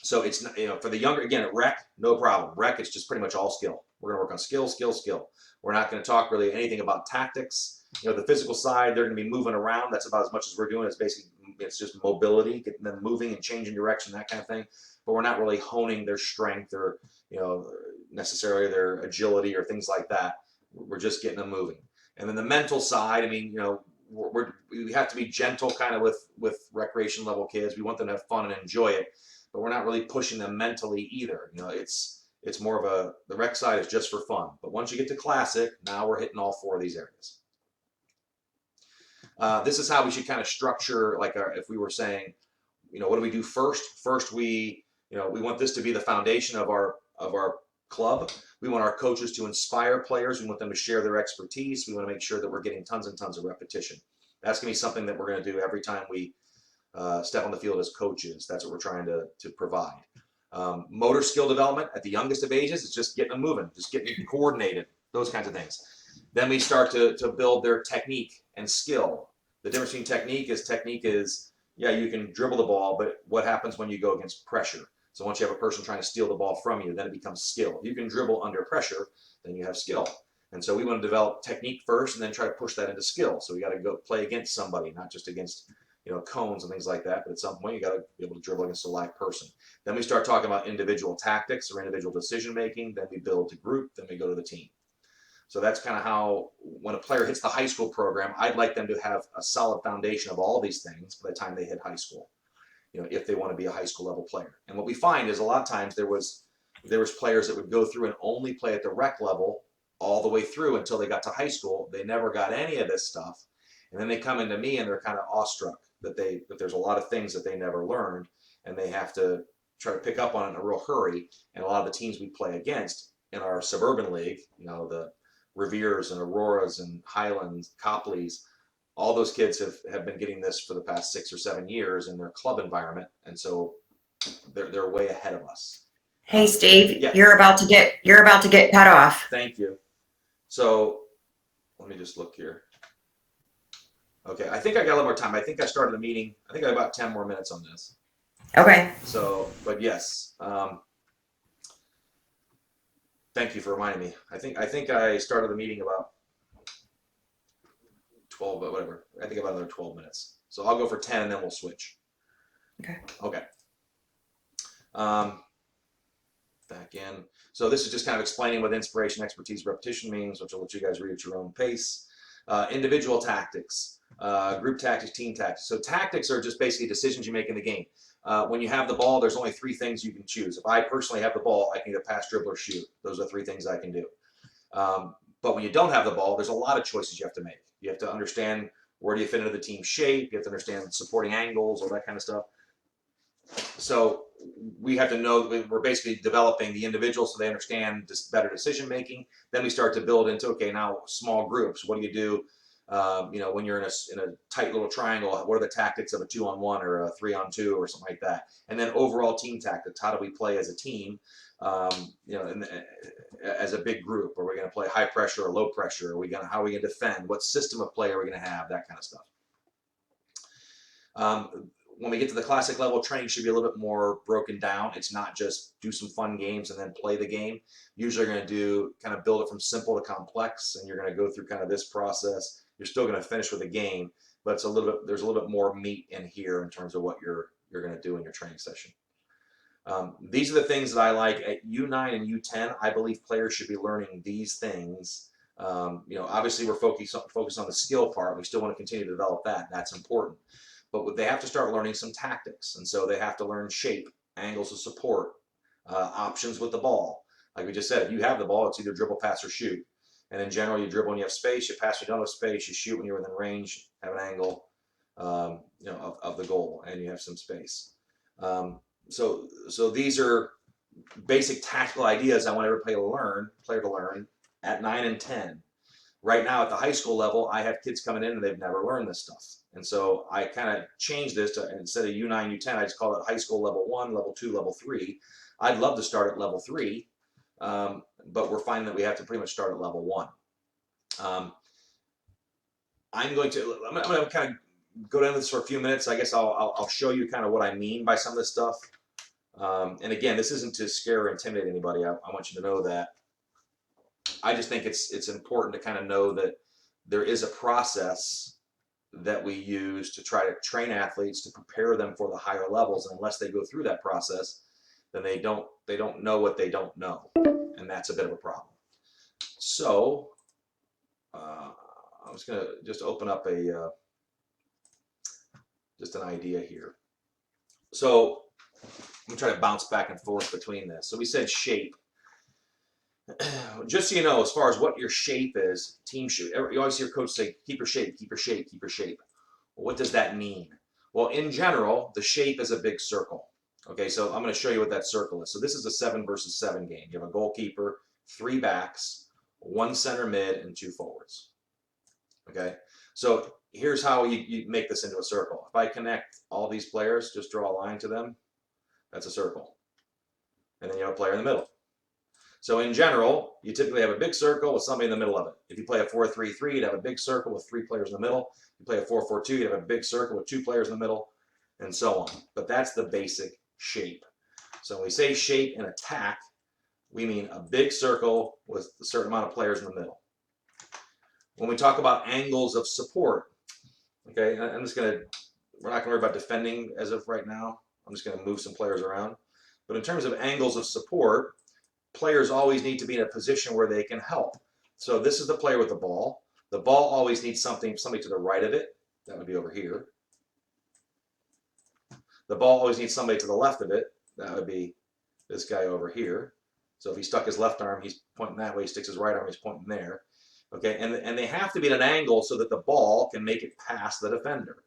So it's for the younger, again, at rec, no problem. Rec, it's just pretty much all skill. We're going to work on skill, skill, skill. We're not going to talk really anything about tactics. The physical side, they're going to be moving around. That's about as much as we're doing. It's just mobility, getting them moving and changing direction, that kind of thing. But we're not really honing their strength or, necessarily their agility or things like that. We're just getting them moving. And then the mental side, we have to be gentle kind of with recreation level kids. We want them to have fun and enjoy it, but we're not really pushing them mentally either. It's more of the rec side is just for fun. But once you get to classic, now we're hitting all 4 of these areas. This is how we should kind of structure, if we were saying, what do we do first? First, we want this to be the foundation of our club. We want our coaches to inspire players. We want them to share their expertise. We want to make sure that we're getting tons and tons of repetition. That's going to be something that we're going to do every time we step on the field as coaches. That's what we're trying to provide. Motor skill development at the youngest of ages is just getting them moving, just getting coordinated, those kinds of things. Then we start to build their technique and skill. The difference between technique is, yeah, you can dribble the ball, but what happens when you go against pressure? So once you have a person trying to steal the ball from you, then it becomes skill. If you can dribble under pressure, then you have skill. And so we want to develop technique first and then try to push that into skill. So we got to go play against somebody, not just against cones and things like that, but at some point you got to be able to dribble against a live person. Then we start talking about individual tactics or individual decision making. Then we build to group. Then we go to the team. So that's kind of how, when a player hits the high school program, I'd like them to have a solid foundation of all these things by the time they hit high school, if they want to be a high school level player. And what we find is a lot of times there was players that would go through and only play at the rec level all the way through until they got to high school. They never got any of this stuff. And then they come into me and they're kind of awestruck that there's a lot of things that they never learned, and they have to try to pick up on it in a real hurry. And a lot of the teams we play against in our suburban league, you know, the Reveres and Auroras and Highlands, Copleys, all those kids have been getting this for the past 6 or 7 years in their club environment, and so they're way ahead of us. Hey, Steve, Yeah. you're about to get cut off. Thank you. So let me just look here. Okay, I think I got a little more time. I think I started the meeting. I think I have about 10 more minutes on this. Okay. So, but yes, thank you for reminding me. I think I started the meeting about 12, but whatever. I think about another 12 minutes. So I'll go for 10 and then we'll switch. Okay. Okay. Back in. So this is just kind of explaining what inspiration, expertise, repetition means, which I'll let you guys read at your own pace. Individual tactics, group tactics, team tactics. So tactics are just basically decisions you make in the game. When you have the ball, there's only 3 things you can choose. If I personally have the ball, I can either pass, dribble, or shoot. Those are 3 things I can do. But when you don't have the ball, there's a lot of choices you have to make. You have to understand where do you fit into the team shape. You have to understand supporting angles, all that kind of stuff. So we have to know that we're basically developing the individuals so they understand this better decision making. Then we start to build into, okay, now small groups. What do you do? You know, when you're in a tight little triangle, what are the tactics of a 2-on-1 or a 3-on-2 or something like that? And then overall team tactics. How do we play as a team? You know, as a big group. Are we going to play high pressure or low pressure? How are we going to defend? What system of play are we going to have? That kind of stuff. When we get to the classic level, training should be a little bit more broken down. It's not just do some fun games and then play the game. Usually you're going to do kind of build it from simple to complex, and you're going to go through kind of this process. You're still going to finish with a game, but there's a little bit more meat in here in terms of what you're going to do in your training session. These are the things that I like at U9 and U10. I believe players should be learning these things. You know, obviously we're focused on the skill part. We still want to continue to develop that. That's important. But they have to start learning some tactics. And so they have to learn shape, angles of support, options with the ball. Like we just said, if you have the ball, it's either dribble, pass, or shoot. And in general, you dribble when you have space, you pass when you don't have space, you shoot when you're within range, have an angle, you know, of the goal, and you have some space. So these are basic tactical ideas I want every player to learn at 9 and 10. Right now at the high school level, I have kids coming in and they've never learned this stuff. And so I kind of changed this to, instead of U9, U10, I just call it high school level 1, level 2, level 3. I'd love to start at level 3, but we're finding that we have to pretty much start at level 1. I'm going to kind of go down this for a few minutes. I guess I'll show you kind of what I mean by some of this stuff. And again, this isn't to scare or intimidate anybody. I want you to know that. I just think it's important to kind of know that there is a process that we use to try to train athletes to prepare them for the higher levels. And unless they go through that process, then they don't know what they don't know, and that's a bit of a problem. So I'm just gonna open up just an idea here. So I'm gonna try to bounce back and forth between this. So we said shape. Just so you know, as far as what your shape is, team shape, you always hear coaches say, keep your shape, keep your shape, keep your shape. Well, what does that mean? Well, in general, the shape is a big circle. Okay, so I'm going to show you what that circle is. So this is a 7 versus 7 game. You have a goalkeeper, 3 backs, 1 center mid, and 2 forwards. Okay, so here's how you make this into a circle. If I connect all these players, just draw a line to them, that's a circle. And then you have a player in the middle. So in general, you typically have a big circle with somebody in the middle of it. If you play a 4-3-3, you'd have a big circle with 3 players in the middle. If you play a 4-4-2, you'd have a big circle with 2 players in the middle, and so on. But that's the basic shape. So when we say shape in attack, we mean a big circle with a certain amount of players in the middle. When we talk about angles of support, okay, we're not going to worry about defending as of right now. I'm just going to move some players around. But in terms of angles of support, players always need to be in a position where they can help. So this is the player with the ball. The ball always needs somebody to the right of it. That would be over here. The ball always needs somebody to the left of it. That would be this guy over here. So if he stuck his left arm, he's pointing that way. He sticks his right arm, he's pointing there. Okay, and they have to be at an angle so that the ball can make it past the defender.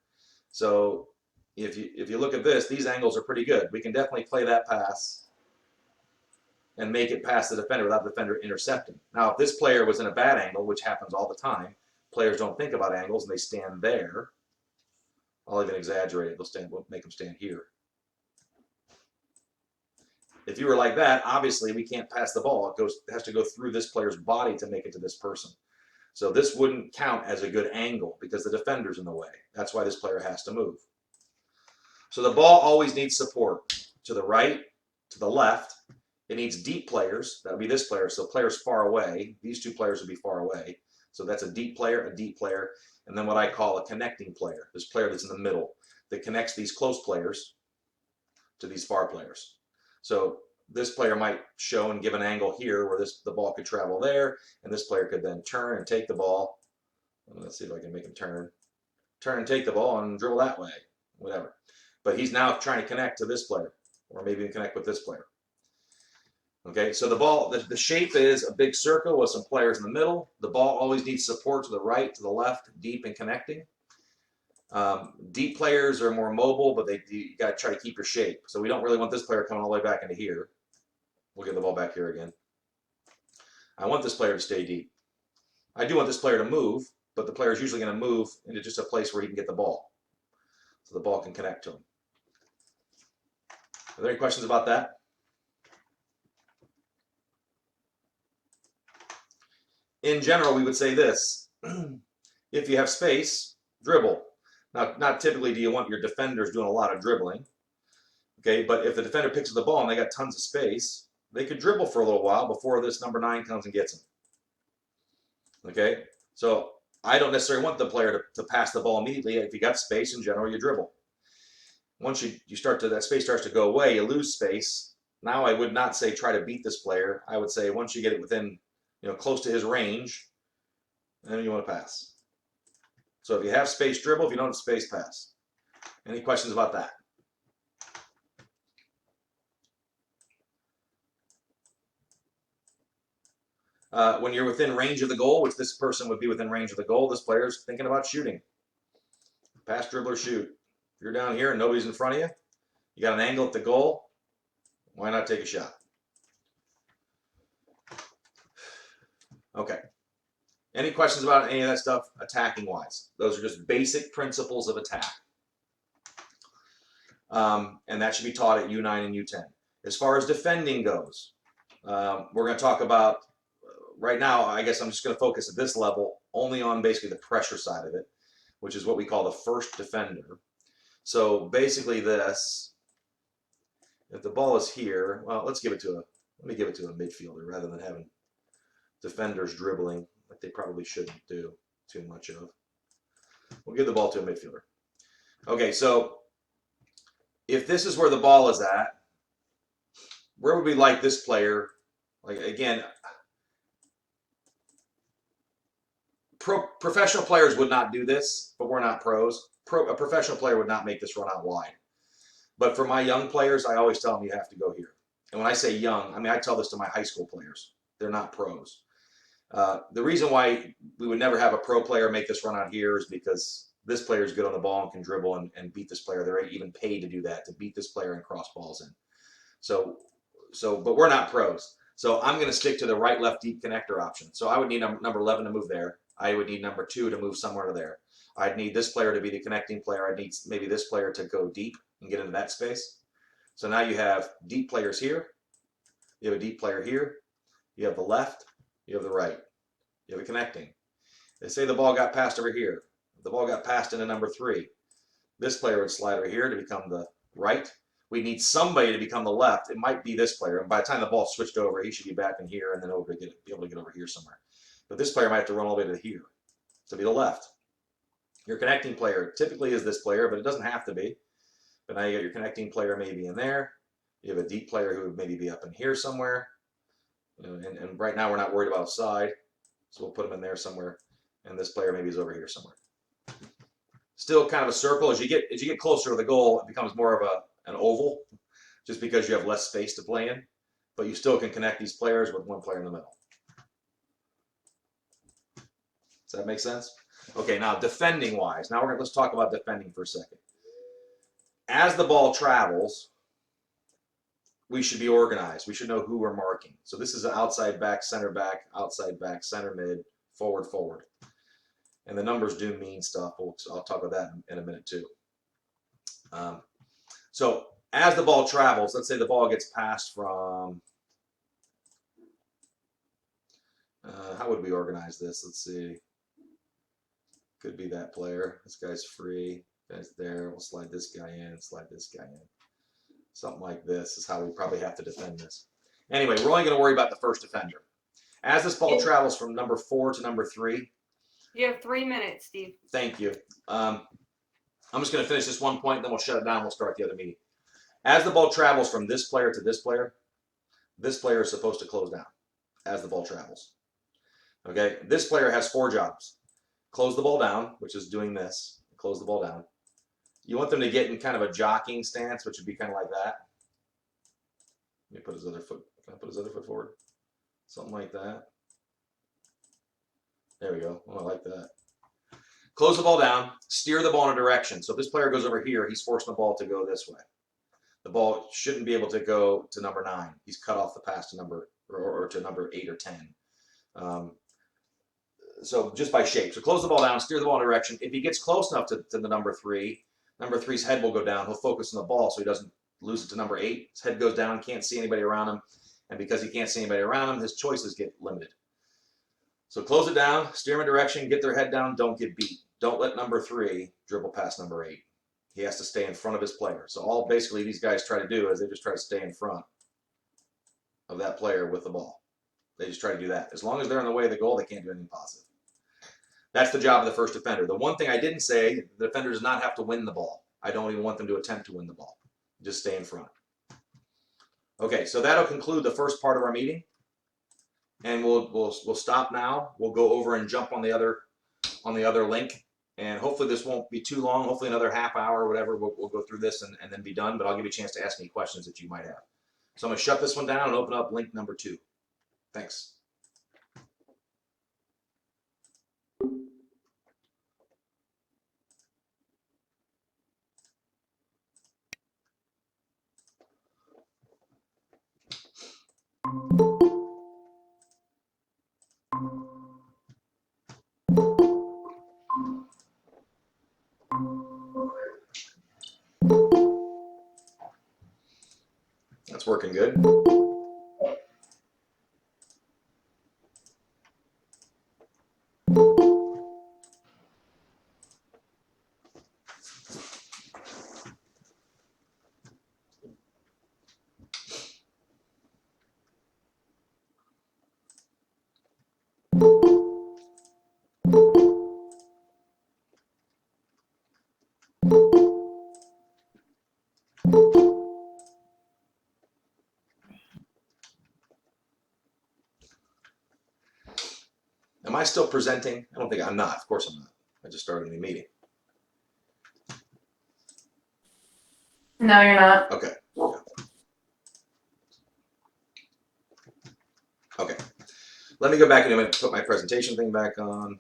So if you look at this, these angles are pretty good. We can definitely play that pass and make it past the defender without the defender intercepting. Now, if this player was in a bad angle, which happens all the time, players don't think about angles and they stand there. I'll even exaggerate it. We'll make them stand here. If you were like that, obviously we can't pass the ball. It has to go through this player's body to make it to this person. So this wouldn't count as a good angle because the defender's in the way. That's why this player has to move. So the ball always needs support to the right, to the left. It needs deep players. That would be this player. So players far away. These two players would be far away. So that's a deep player, and then what I call a connecting player. This player that's in the middle that connects these close players to these far players. So this player might show and give an angle here where the ball could travel there, and this player could then turn and take the ball. Let's see if I can make him turn and take the ball and dribble that way, whatever. But he's now trying to connect to this player, or maybe even connect with this player. Okay, so the ball, the shape is a big circle with some players in the middle. The ball always needs support to the right, to the left, deep and connecting. Deep players are more mobile, but you got to try to keep your shape. So we don't really want this player coming all the way back into here. We'll get the ball back here again. I want this player to stay deep. I do want this player to move, but the player is usually going to move into just a place where he can get the ball. So the ball can connect to him. Are there any questions about that? In general, we would say this. If you have space, dribble. Now, not typically do you want your defenders doing a lot of dribbling. Okay, but if the defender picks up the ball and they got tons of space, they could dribble for a little while before this number 9 comes and gets them. Okay, so I don't necessarily want the player to pass the ball immediately. If you got space, in general, you dribble. Once that space starts to go away, you lose space. Now I would not say try to beat this player. I would say once you get it within, close to his range, then you want to pass. So if you have space, dribble. If you don't have space, pass. Any questions about that? When you're within range of the goal, which this person would be within range of the goal, this player is thinking about shooting. Pass, dribble, or shoot. If you're down here and nobody's in front of you, you got an angle at the goal, why not take a shot? Okay. Any questions about any of that stuff attacking wise? Those are just basic principles of attack. And that should be taught at U9 and U10. As far as defending goes, we're going to talk about, right now, I guess I'm just going to focus at this level only on basically the pressure side of it, which is what we call the first defender. So basically this, if the ball is here, well, let me give it to a midfielder rather than having defenders dribbling like they probably shouldn't do too much of. We'll give the ball to a midfielder. Okay, so if this is where the ball is at, where would we like this player? Like, again, professional players would not do this, but we're not pros. A professional player would not make this run out wide. But for my young players, I always tell them you have to go here. And when I say young, I mean, I tell this to my high school players. They're not pros. The reason why we would never have a pro player make this run out here is because this player is good on the ball and can dribble and beat this player. They're even paid to do that, to beat this player and cross balls in. But we're not pros. So I'm going to stick to the right, left, deep connector option. So I would need number 11 to move there. I would need number 2 to move somewhere to there. I'd need this player to be the connecting player. I'd need maybe this player to go deep and get into that space. So now you have deep players here. You have a deep player here. You have the left. You have the right. You have a connecting. They say the ball got passed over here. The ball got passed into number 3. This player would slide over here to become the right. We need somebody to become the left. It might be this player. And by the time the ball switched over, he should be back in here and then be able to get over here somewhere. But this player might have to run all the way to here to be the left. Your connecting player typically is this player, but it doesn't have to be. But now you got your connecting player maybe in there. You have a deep player who would maybe be up in here somewhere. And right now we're not worried about offside, so we'll put him in there somewhere. And this player maybe is over here somewhere. Still kind of a circle. As you get closer to the goal, it becomes more of an oval, just because you have less space to play in. But you still can connect these players with one player in the middle. Does that make sense? Okay, now defending wise. Now let's talk about defending for a second. As the ball travels, we should be organized. We should know who we're marking. So this is an outside back, center center mid, forward, forward. And the numbers do mean stuff. I'll talk about that in a minute too. So as the ball travels, let's say the ball gets passed from, how would we organize this? Let's see. Could be that player. This guy's free. Guy's there. We'll slide this guy in, slide this guy in. Something like this is how we probably have to defend this. Anyway, we're only going to worry about the first defender. As this ball travels from number 4 to number 3. You have 3 minutes, Steve. Thank you. I'm just going to finish this one point, then we'll shut it down. We'll start the other meeting. As the ball travels from this player to this player is supposed to close down as the ball travels. Okay, this player has 4 jobs. Close the ball down, which is doing this. Close the ball down. You want them to get in kind of a jockeying stance, which would be kind of like that. Let me put his other foot. Can I put his other foot forward? Something like that. There we go. Oh, I like that. Close the ball down. Steer the ball in a direction. So if this player goes over here, he's forcing the ball to go this way. The ball shouldn't be able to go to number 9. He's cut off the pass to number or to number 8 or 10. So just by shape. So close the ball down, steer the ball in a direction. If he gets close enough to the number 3, number 3's head will go down. He'll focus on the ball so he doesn't lose it to number 8. His head goes down, can't see anybody around him. And because he can't see anybody around him, his choices get limited. So close it down, steer them in a direction, get their head down, don't get beat. Don't let number 3 dribble past number 8. He has to stay in front of his player. So all basically these guys try to do is they just try to stay in front of that player with the ball. They just try to do that. As long as they're in the way of the goal, they can't do anything positive. That's the job of the first defender. The one thing I didn't say, the defender does not have to win the ball. I don't even want them to attempt to win the ball. Just stay in front. Okay, so that'll conclude the first part of our meeting. And we'll stop now. We'll go over and jump on the other link. And hopefully this won't be too long. Hopefully another half hour or whatever. We'll go through this and then be done. But I'll give you a chance to ask any questions that you might have. So I'm going to shut this one down and open up link number 2. Thanks. That's working good. Am I still presenting? I don't think I'm not. Of course I'm not. I just started a new meeting. No, you're not. Okay. Okay. Let me go back in a minute, put my presentation thing back on.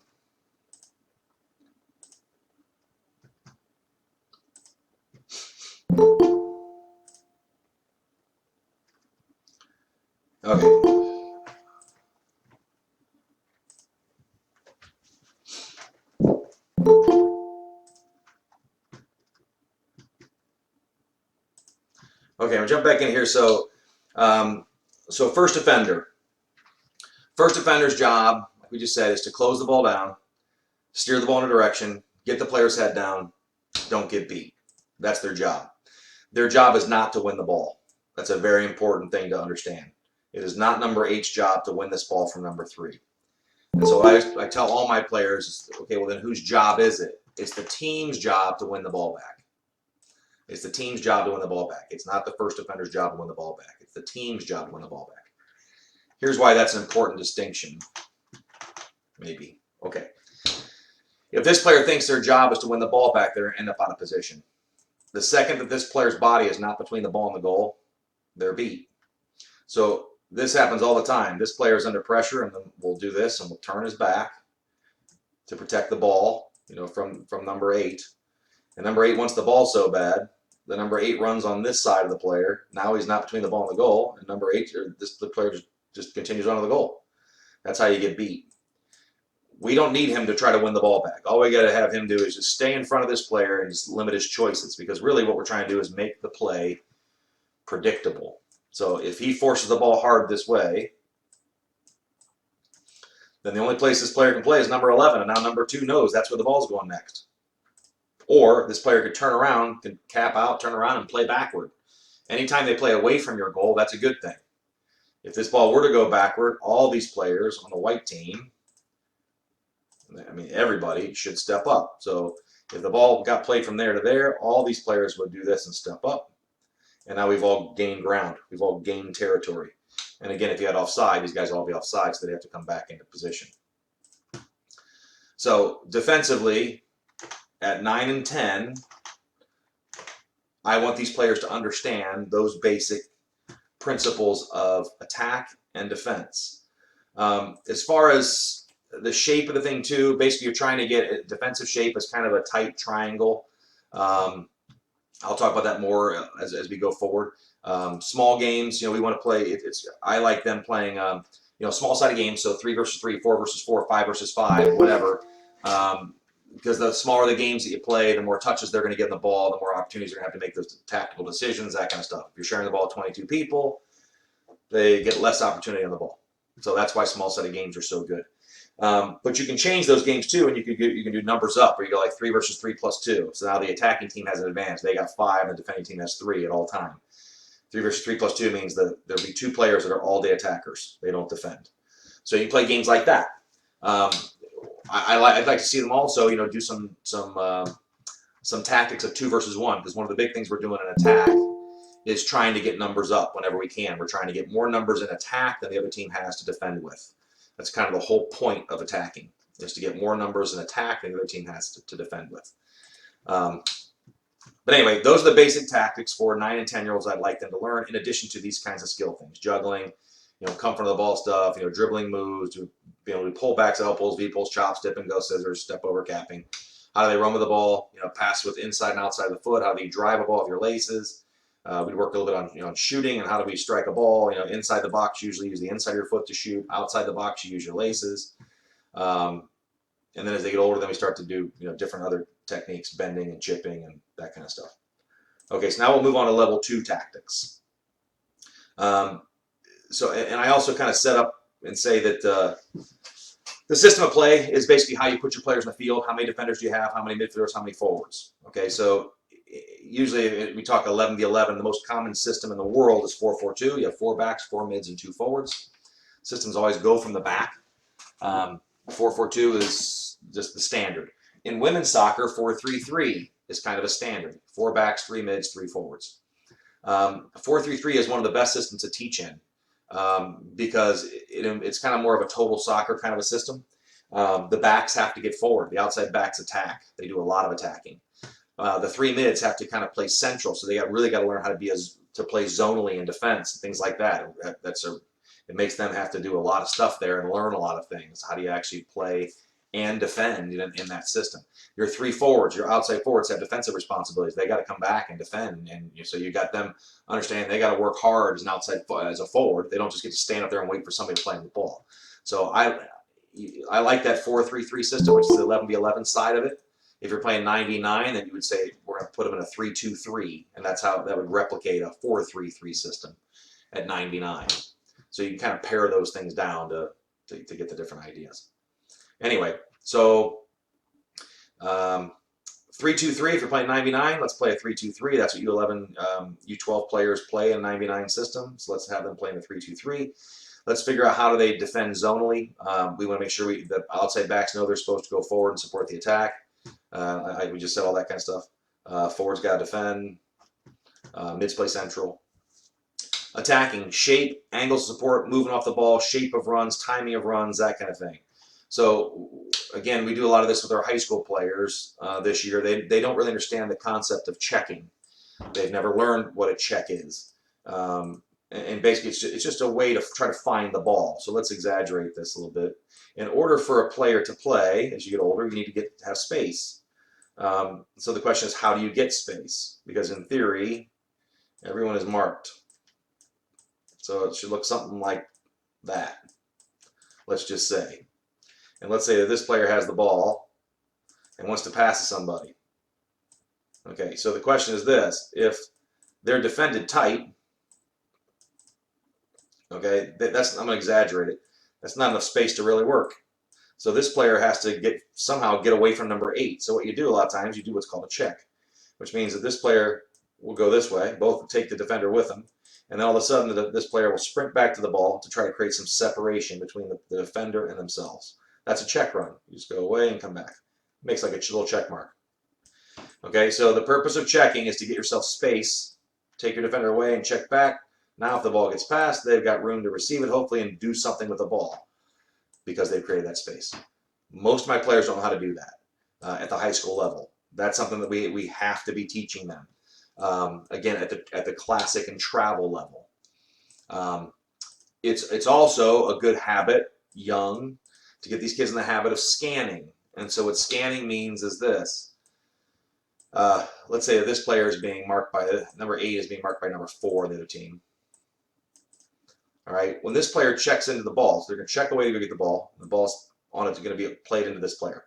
Okay. Okay, I'll jump back in here. So, first defender. First defender's job, like we just said, is to close the ball down, steer the ball in a direction, get the player's head down, don't get beat. That's their job. Their job is not to win the ball. That's a very important thing to understand. It is not number 8's job to win this ball from number 3. And so I tell all my players, okay, well then whose job is it? It's the team's job to win the ball back. It's the team's job to win the ball back. It's not the first defender's job to win the ball back. It's the team's job to win the ball back. Here's why that's an important distinction. Maybe. Okay. If this player thinks their job is to win the ball back, they're going to end up out of position. The second that this player's body is not between the ball and the goal, they're beat. So this happens all the time. This player is under pressure, and then we'll do this, and we'll turn his back to protect the ball, from number 8. And number 8 wants the ball so bad, the number 8 runs on this side of the player. Now he's not between the ball and the goal, and number 8, or the player just continues on to the goal. That's how you get beat. We don't need him to try to win the ball back. All we got to have him do is just stay in front of this player and just limit his choices, because really what we're trying to do is make the play predictable. So if he forces the ball hard this way, then the only place this player can play is number 11, and now number 2 knows that's where the ball's going next. Or this player could turn around, can cap out, turn around, and play backward. Anytime they play away from your goal, that's a good thing. If this ball were to go backward, all these players on the white team, I mean, everybody should step up. So if the ball got played from there to there, all these players would do this and step up. And now we've all gained ground. We've all gained territory. And again, if you had offside, these guys will all be offside, so they have to come back into position. So defensively, at 9 and 10, I want these players to understand those basic principles of attack and defense. As far as the shape of the thing too, basically you're trying to get a defensive shape as kind of a tight triangle. I'll talk about that more as we go forward. Small games, we want to play. I like them playing, small-sided games. So 3 versus 3, 4 versus 4, 5 versus 5, whatever. Because the smaller the games that you play, the more touches they're going to get in the ball, the more opportunities you're going to have to make those tactical decisions, that kind of stuff. If you're sharing the ball with 22 people, they get less opportunity on the ball. So that's why small-sided games are so good. But you can change those games too, and you can do numbers up, where you go like 3 versus 3 plus 2. So now the attacking team has an advantage. They got 5, and the defending team has 3 at all time. 3 versus 3 plus 2 means that there'll be 2 players that are all-day attackers. They don't defend. So you can play games like that. I'd like to see them also, do some tactics of 2 versus 1, because one of the big things we're doing in attack is trying to get numbers up whenever we can. We're trying to get more numbers in attack than the other team has to defend with. That's kind of the whole point of attacking, is to get more numbers in attack than the other team has to defend with. But anyway, those are the basic tactics for 9 and 10-year-olds I'd like them to learn, in addition to these kinds of skill things: juggling, come from the ball stuff, dribbling moves, being able to do pullbacks, elbows, V-pulls, chops, dip and go scissors, step over capping. How do they run with the ball? Pass with inside and outside the foot. How do you drive a ball with your laces? We work a little bit on shooting, and how do we strike a ball? Inside the box, you usually use the inside of your foot to shoot. Outside the box, you use your laces. And then as they get older, then we start to do different other techniques, bending and chipping and that kind of stuff. Okay, so now we'll move on to level 2 tactics. So I also kind of set up and say that the system of play is basically how you put your players in the field. How many defenders do you have? How many midfielders? How many forwards? Okay, so usually we talk 11v11. The most common system in the world is 4-4-2. You have 4 backs, 4 mids, and 2 forwards. Systems always go from the back. 4-4-2 is just the standard. In women's soccer, 4-3-3 is kind of a standard. 4 backs, 3 mids, 3 forwards. 4-3-3 is one of the best systems to teach in, because it's kind of more of a total soccer kind of a system. The backs have to get forward. The outside backs attack. They do a lot of attacking. The 3 mids have to kind of play central, so they really got to learn how to play zonally in defense and things like that. It makes them have to do a lot of stuff there and learn a lot of things. How do you actually play and defend in that system? Your 3 forwards, your outside forwards, have defensive responsibilities. They got to come back and defend, and so you got them understanding they got to work hard as a forward. They don't just get to stand up there and wait for somebody to play the ball. So I like that 4-3-3 system, which is the 11v11 side of it. If you're playing 9v9, then you would say we're going to put them in a 3-2-3, and that's how that would replicate a 4-3-3 system at 9v9. So you can kind of pare those things down to get the different ideas. Anyway, so 3-2-3, if you're playing 9v9, let's play a 3-2-3. That's what U11, U12 players play in a 9v9 system. So let's have them play in a 3-2-3. Let's figure out how do they defend zonally. We want to make sure the outside backs know they're supposed to go forward and support the attack. We just said all that kind of stuff. Forwards got to defend. Mids play central. Attacking, shape, angles of support, moving off the ball, shape of runs, timing of runs, that kind of thing. So again, we do a lot of this with our high school players this year. They don't really understand the concept of checking. They've never learned what a check is. And basically, it's just a way to try to find the ball. So let's exaggerate this a little bit. In order for a player to play, as you get older, you need to have space. So the question is, how do you get space? Because in theory, everyone is marked. So it should look something like that, let's just say. And let's say that this player has the ball and wants to pass to somebody. Okay, so the question is this: if they're defended tight, okay, that's, I'm going to exaggerate it, that's not enough space to really work. So this player has to somehow get away from number 8. So what you do a lot of times, you do what's called a check, which means that this player will go this way, both take the defender with them, and then all of a sudden this player will sprint back to the ball to try to create some separation between the defender and themselves. That's a check run. You just go away and come back. It makes like a little check mark. Okay, so the purpose of checking is to get yourself space, take your defender away and check back. Now if the ball gets passed, they've got room to receive it, hopefully, and do something with the ball because they've created that space. Most of my players don't know how to do that at the high school level. That's something that we have to be teaching them. Again, at the classic and travel level. It's also a good habit, young, to get these kids in the habit of scanning. And so what scanning means is this. Let's say that this player is being marked by, number 8 is being marked by number 4 on the other team. All right, when this player checks into the ball, so they're going to check away to go get the ball. The ball's on it's going to be played into this player.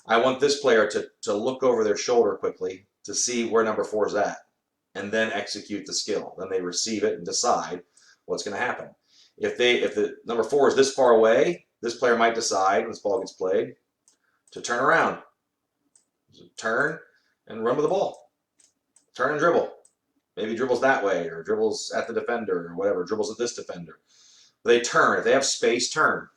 I want this player to look over their shoulder quickly to see where number 4 is at, and then execute the skill. Then they receive it and decide what's going to happen. If the number 4 is this far away, this player might decide when this ball gets played to turn around, turn and run with the ball, turn and dribble. Maybe dribbles that way, or dribbles at the defender, or whatever, dribbles at this defender. They turn. If they have space, turn.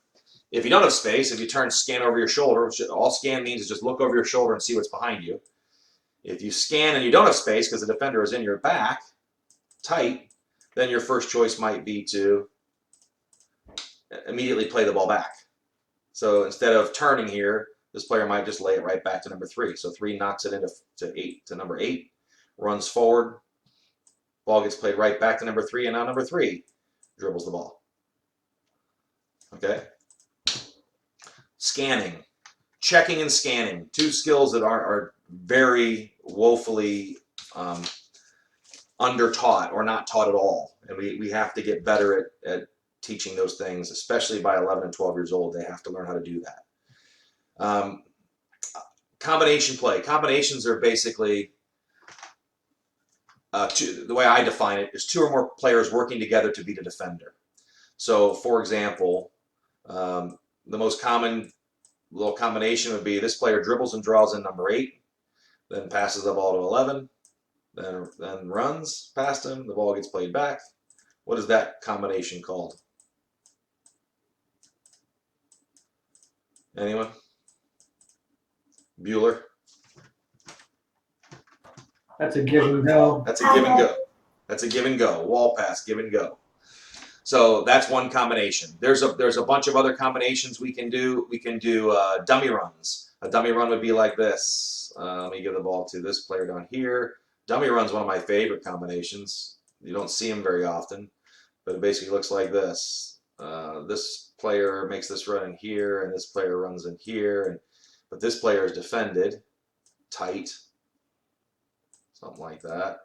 If you don't have space, if you turn, scan over your shoulder, which all scan means is just look over your shoulder and see what's behind you. If you scan and you don't have space because the defender is in your back, tight, then your first choice might be to immediately play the ball back. So instead of turning here, this player might just lay it right back to number 3. So 3 knocks it into number 8, runs forward, ball gets played right back to number 3, and now number 3 dribbles the ball. Okay? Scanning. Checking and scanning. 2 skills that are very woefully under-taught or not taught at all. And we have to get better at teaching those things, especially by 11 and 12 years old. They have to learn how to do that. Combination play. Combinations are basically, the way I define it, is 2 or more players working together to beat a defender. So, for example, the most common little combination would be this player dribbles and draws in number 8, then passes the ball to 11, then runs past him, the ball gets played back. What is that combination called? Anyone? Bueller? That's a give and go. That's a give and go. That's a give and go. Wall pass, give and go. So that's one combination. There's a bunch of other combinations we can do. We can do dummy runs. A dummy run would be like this. Let me give the ball to this player down here. Dummy run's one of my favorite combinations. You don't see them very often, but it basically looks like this. This player makes this run in here, and this player runs in here, but this player is defended tight. Something like that.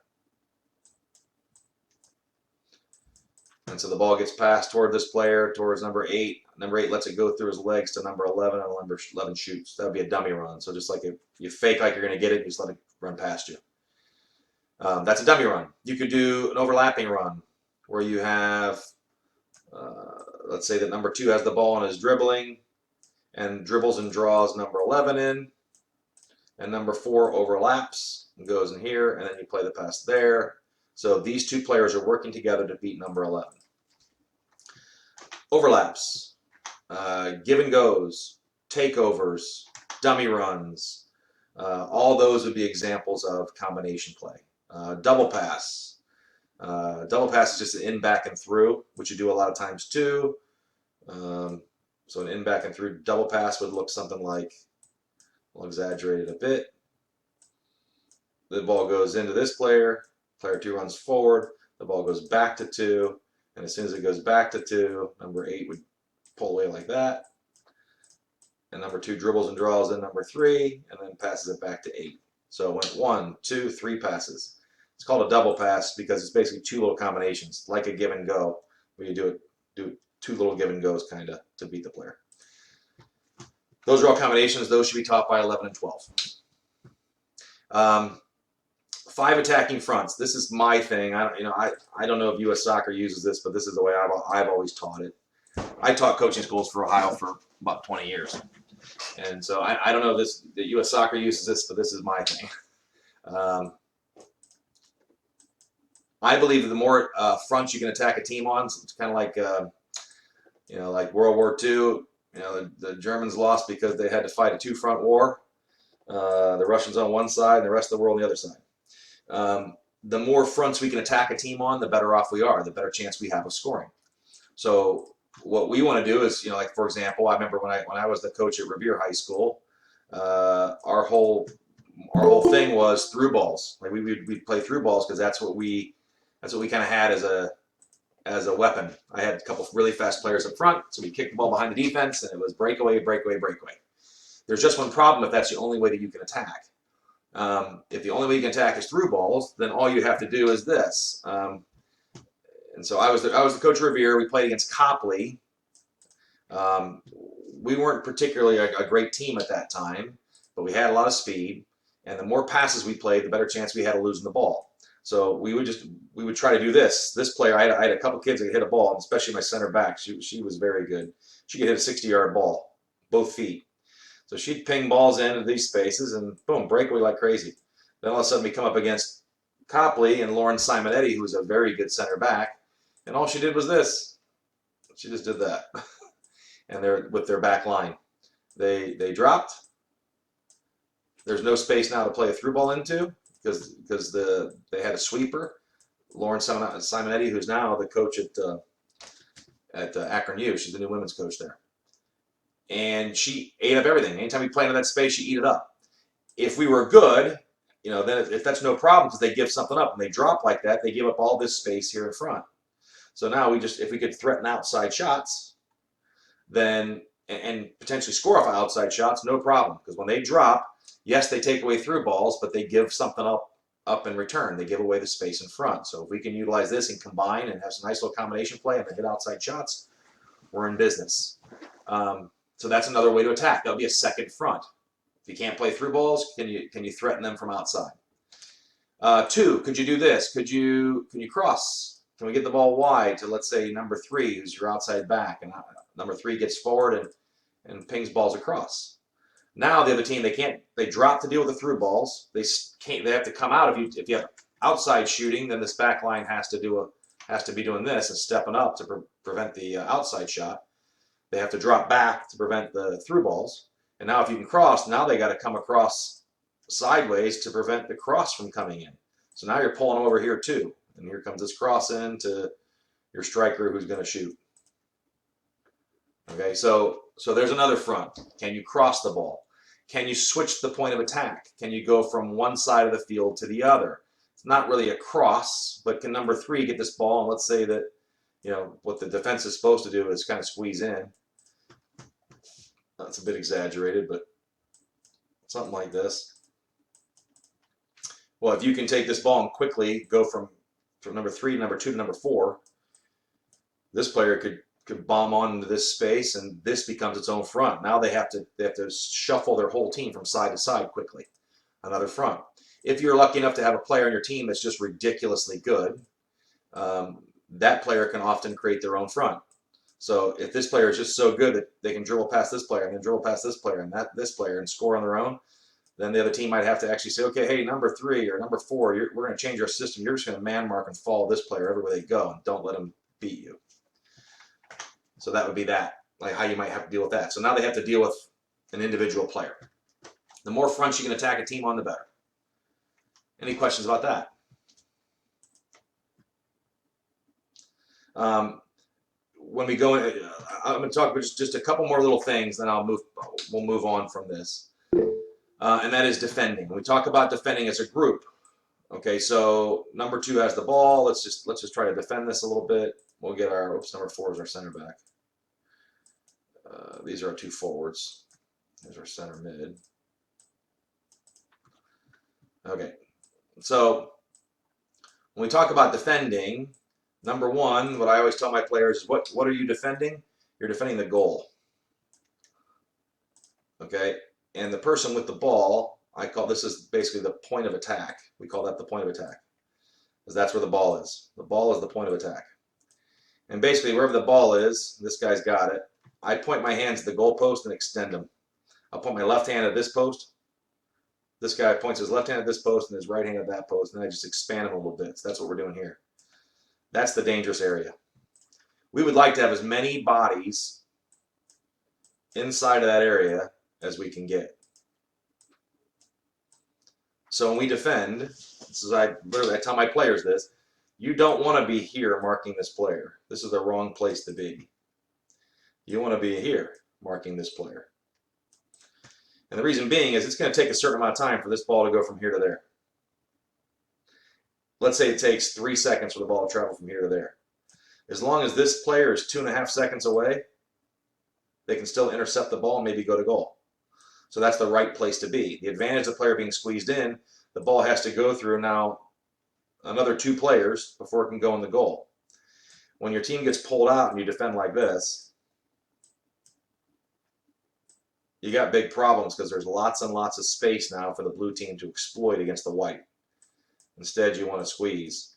And so the ball gets passed toward this player, towards number 8. Number 8 lets it go through his legs to number 11, and number 11 shoots. That would be a dummy run. So just like if you fake like you're going to get it, you just let it run past you. That's a dummy run. You could do an overlapping run where you have, let's say that number 2 has the ball and is dribbling, and dribbles and draws number 11 in, and number 4 overlaps and goes in here, and then you play the pass there. So these 2 players are working together to beat number 11. Overlaps, give and goes, takeovers, dummy runs, all those would be examples of combination play. Double pass. Double pass is just an in, back, and through, which you do a lot of times too. So an in, back, and through double pass would look something like, I'll exaggerate it a bit. The ball goes into this player. Player 2 runs forward. The ball goes back to 2. And as soon as it goes back to 2, number 8 would pull away like that. and number 2 dribbles and draws in number 3, and then passes it back to 8. So it went 1, 2, 3 passes. It's called a double pass because it's basically 2 little combinations, like a give and go, where you do 2 little give and goes kind of to beat the player. Those are all combinations. Those should be taught by 11 and 12. 5 attacking fronts. This is my thing. I don't know if U.S. Soccer uses this, but this is the way I've always taught it. I taught coaching schools for Ohio for about 20 years, and so I don't know if the U.S. Soccer uses this, but this is my thing. I believe that the more fronts you can attack a team on, it's kind of like like World War II. The Germans lost because they had to fight a 2-front war. The Russians on one side and the rest of the world on the other side. The more fronts we can attack a team on, the better off we are, the better chance we have of scoring. So what we want to do is, like for example, I remember when I was the coach at Revere High School, our whole thing was through balls. Like we'd play through balls because that's what we kind of had as a weapon. I had a couple of really fast players up front, so we kicked the ball behind the defense, and it was breakaway, breakaway, breakaway. There's just one problem if that's the only way that you can attack. If the only way you can attack is through balls, then all you have to do is this. And so I was the coach of Revere. We played against Copley. We weren't particularly a great team at that time, but we had a lot of speed. And the more passes we played, the better chance we had of losing the ball. So we would try to do this. This player, I had a couple kids that could hit a ball, especially my center back. She was very good. She could hit a 60-yard ball, both feet. So she'd ping balls into these spaces and boom, breakaway like crazy. Then all of a sudden we come up against Copley and Lauren Simonetti, who was a very good center back, and all she did was this. She just did that. And they're with their back line. They dropped. There's no space now to play a through ball into because they had a sweeper. Lauren Simonetti, who's now the coach at Akron U. She's the new women's coach there. And she ate up everything. Anytime we play into that space, she eat it up. If we were good, then if that's no problem because they give something up and they drop like that, they give up all this space here in front. So now if we could threaten outside shots, then and potentially score off outside shots, no problem. Because when they drop, yes, they take away through balls, but they give something up in return. They give away the space in front. So if we can utilize this and combine and have some nice little combination play and then hit outside shots, we're in business. So that's another way to attack. That'll be a second front. If you can't play through balls, can you threaten them from outside? 2, could you do this? Can you cross? Can we get the ball wide to, let's say, number 3, who's your outside back, and number 3 gets forward and pings balls across. Now the other team, they drop to deal with the through balls. They have to come out. If you have outside shooting, then this back line has to be doing this and stepping up to prevent the outside shot. They have to drop back to prevent the through balls. And now if you can cross, now they got to come across sideways to prevent the cross from coming in. So now you're pulling over here too. And here comes this cross in to your striker who's going to shoot. Okay, so there's another front. Can you cross the ball? Can you switch the point of attack? Can you go from one side of the field to the other? It's not really a cross, but can number 3 get this ball? And let's say that, what the defense is supposed to do is kind of squeeze in. That's a bit exaggerated, but something like this. Well, if you can take this ball and quickly go from number 3 to number 2 to number 4, this player could bomb on into this space, and this becomes its own front. Now they have to shuffle their whole team from side to side quickly. Another front. If you're lucky enough to have a player on your team that's just ridiculously good, that player can often create their own front. So if this player is just so good that they can dribble past this player and then dribble past this player and this player and score on their own, then the other team might have to actually say, okay, hey, number 3 or number 4, we're going to change our system. You're just going to man mark and follow this player everywhere they go and don't let them beat you. So that would be that, like how you might have to deal with that. So now they have to deal with an individual player. The more fronts you can attack a team on, the better. Any questions about that? When we go in, I'm going to talk about just a couple more little things, then we'll move on from this. And that is defending. When we talk about defending as a group, okay, so number 2 has the ball. Let's just try to defend this a little bit. We'll get number 4 is our center back. These are our 2 forwards. There's our center mid. Okay, so when we talk about defending, number one, what I always tell my players is what are you defending? You're defending the goal. Okay, and the person with the ball, I call this is basically the point of attack. We call that the point of attack, because that's where the ball is. The ball is the point of attack. And basically, wherever the ball is, this guy's got it. I point my hands to the goal post and extend them. I'll point my left hand at this post. This guy points his left hand at this post and his right hand at that post, and then I just expand him a little bit. So that's what we're doing here. That's the dangerous area. We would like to have as many bodies inside of that area as we can get. So when we defend, this is I tell my players this, you don't want to be here marking this player. This is the wrong place to be. You want to be here marking this player. And the reason being is it's going to take a certain amount of time for this ball to go from here to there. Let's say it takes 3 seconds for the ball to travel from here to there. As long as this player is 2.5 seconds away, they can still intercept the ball and maybe go to goal. So that's the right place to be. The advantage of the player being squeezed in, the ball has to go through now another 2 players before it can go in the goal. When your team gets pulled out and you defend like this, you got big problems because there's lots and lots of space now for the blue team to exploit against the white. Instead, you want to squeeze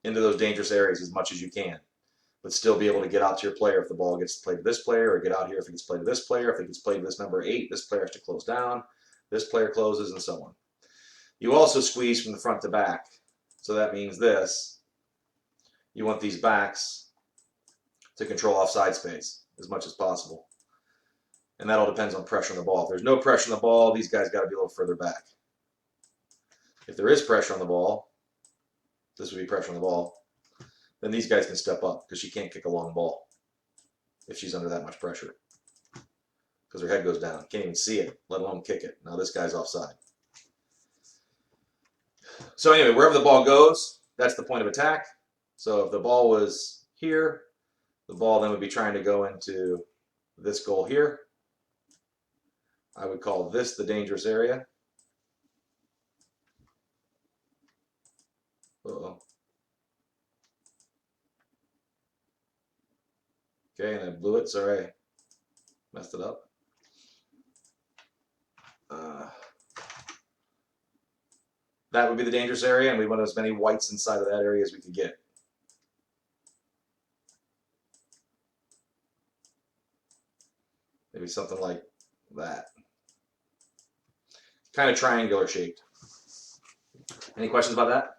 into those dangerous areas as much as you can, but still be able to get out to your player if the ball gets played to this player, or get out here if it gets played to this player. If it gets played to this number 8, this player has to close down, this player closes, and so on. You also squeeze from the front to back. So that means this. You want these backs to control offside space as much as possible. And that all depends on pressure on the ball. If there's no pressure on the ball, these guys got to be a little further back. If there is pressure on the ball, this would be pressure on the ball, then these guys can step up because she can't kick a long ball if she's under that much pressure. Because her head goes down. Can't even see it, let alone kick it. Now this guy's offside. So anyway, wherever the ball goes, that's the point of attack. So if the ball was here, the ball then would be trying to go into this goal here. I would call this the dangerous area. Uh-oh. Okay, and I blew it. Sorry, messed it up. That would be the dangerous area, and we want as many whites inside of that area as we could get. Maybe something like that. Kind of triangular shaped. Any questions about that?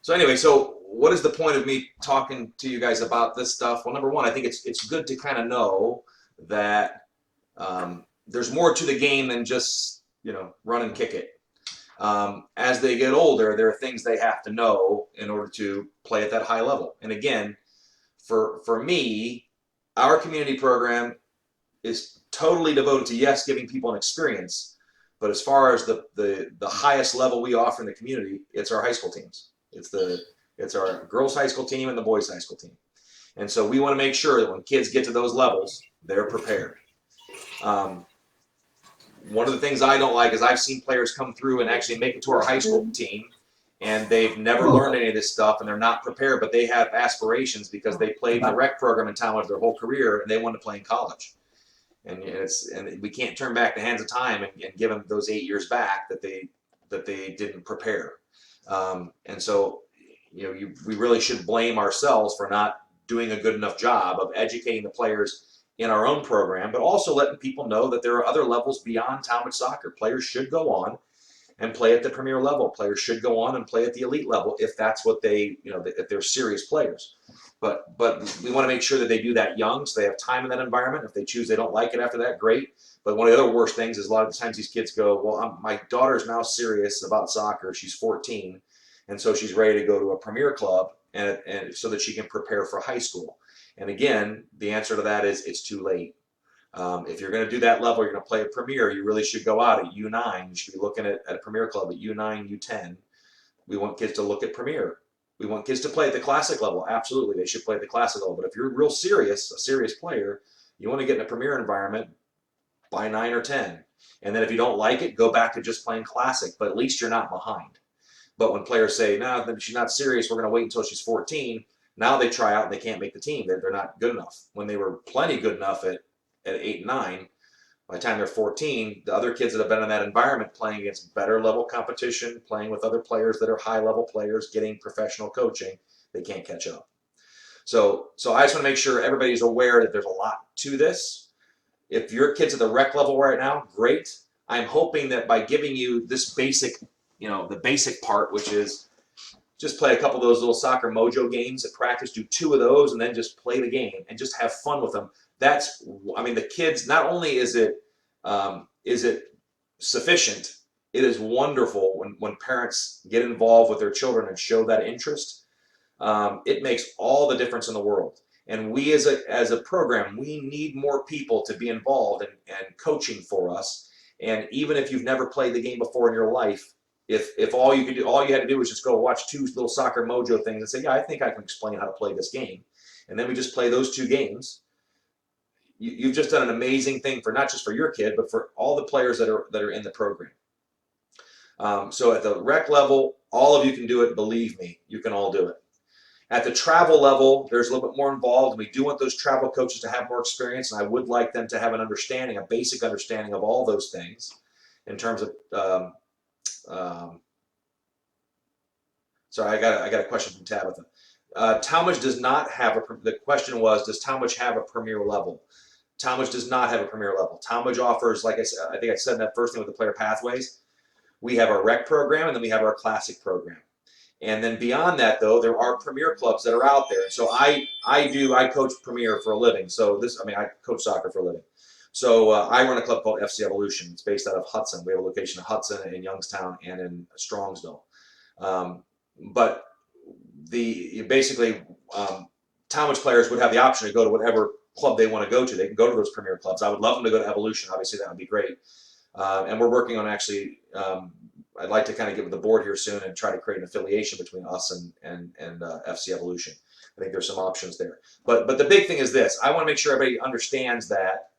So anyway, so what is the point of me talking to you guys about this stuff? Well, number one, I think it's good to kind of know that there's more to the game than just, run and kick it. As they get older, there are things they have to know in order to play at that high level. And again, for me, our community program is totally devoted to, yes, giving people an experience, but as far as the highest level we offer in the community, it's our high school teams. It's our girls' high school team and the boys' high school team. And so we want to make sure that when kids get to those levels, they're prepared. One of the things I don't like is I've seen players come through and actually make it to our high school team, and they've never learned any of this stuff, and they're not prepared, but they have aspirations because they played the rec program in Tallmadge their whole career, and they want to play in college. And we can't turn back the hands of time and give them those 8 years back that they didn't prepare. And so, we really should blame ourselves for not doing a good enough job of educating the players in our own program, but also letting people know that there are other levels beyond Tallmadge soccer. Players should go on and play at the premier level. Players should go on and play at the elite level if that's what if they're serious players. But we want to make sure that they do that young, so they have time in that environment. If they choose they don't like it after that, great. But one of the other worst things is a lot of the times these kids go, well, my daughter's now serious about soccer. She's 14, and so she's ready to go to a premier club, and so that she can prepare for high school. And again, the answer to that is it's too late. If you're going to do that level, you're going to play a premier, you really should go out at U9. You should be looking at a premier club at U9, U10, We want kids to look at Premier. We want kids to play at the classic level. Absolutely, they should play at the classic level. But if you're real serious, a serious player, you want to get in a Premier environment, buy 9 or 10. And then if you don't like it, go back to just playing classic. But at least you're not behind. But when players say, no, she's not serious, we're going to wait until she's 14, now they try out and they can't make the team. They're not good enough. When they were plenty good enough at 8 and 9, by the time they're 14, the other kids that have been in that environment playing against better level competition, playing with other players that are high level players, getting professional coaching, they can't catch up. So I just want to make sure everybody's aware that there's a lot to this. If your kid's at the rec level right now, great. I'm hoping that by giving you this basic, the basic part, which is just play a couple of those little soccer mojo games at practice, do 2 of those, and then just play the game and just have fun with them. The kids, not only is it sufficient, it is wonderful when parents get involved with their children and show that interest. It makes all the difference in the world. And we as a program, we need more people to be involved and coaching for us. And even if you've never played the game before in your life, if all you had to do was just go watch 2 little soccer mojo things and say, yeah, I think I can explain how to play this game. And then we just play those 2 games. You've just done an amazing thing for not just for your kid, but for all the players that are in the program. So at the rec level, all of you can do it. Believe me, you can all do it. At the travel level, there's a little bit more involved. We do want those travel coaches to have more experience, and I would like them to have an understanding, a basic understanding of all those things in terms of sorry, I got a question from Tabitha. Tallmadge does not have the question was, does Tallmadge have a Premier level? Tallmadge does not have a Premier level. Tallmadge offers, like I said, I think I said that first thing with the player pathways. We have our rec program, and then we have our classic program. And then beyond that, though, there are Premier clubs that are out there. So I coach Premier for a living. So I coach soccer for a living. So I run a club called FC Evolution. It's based out of Hudson. We have a location in Hudson, in Youngstown, and in Strongsville. But Tallmadge players would have the option to go to whatever club they want to go to. They can go to those Premier clubs. I would love them to go to Evolution. Obviously, that would be great. And we're working on actually, I'd like to kind of get with the board here soon and try to create an affiliation between us and FC Evolution. I think there's some options there. But the big thing is this. I want to make sure everybody understands that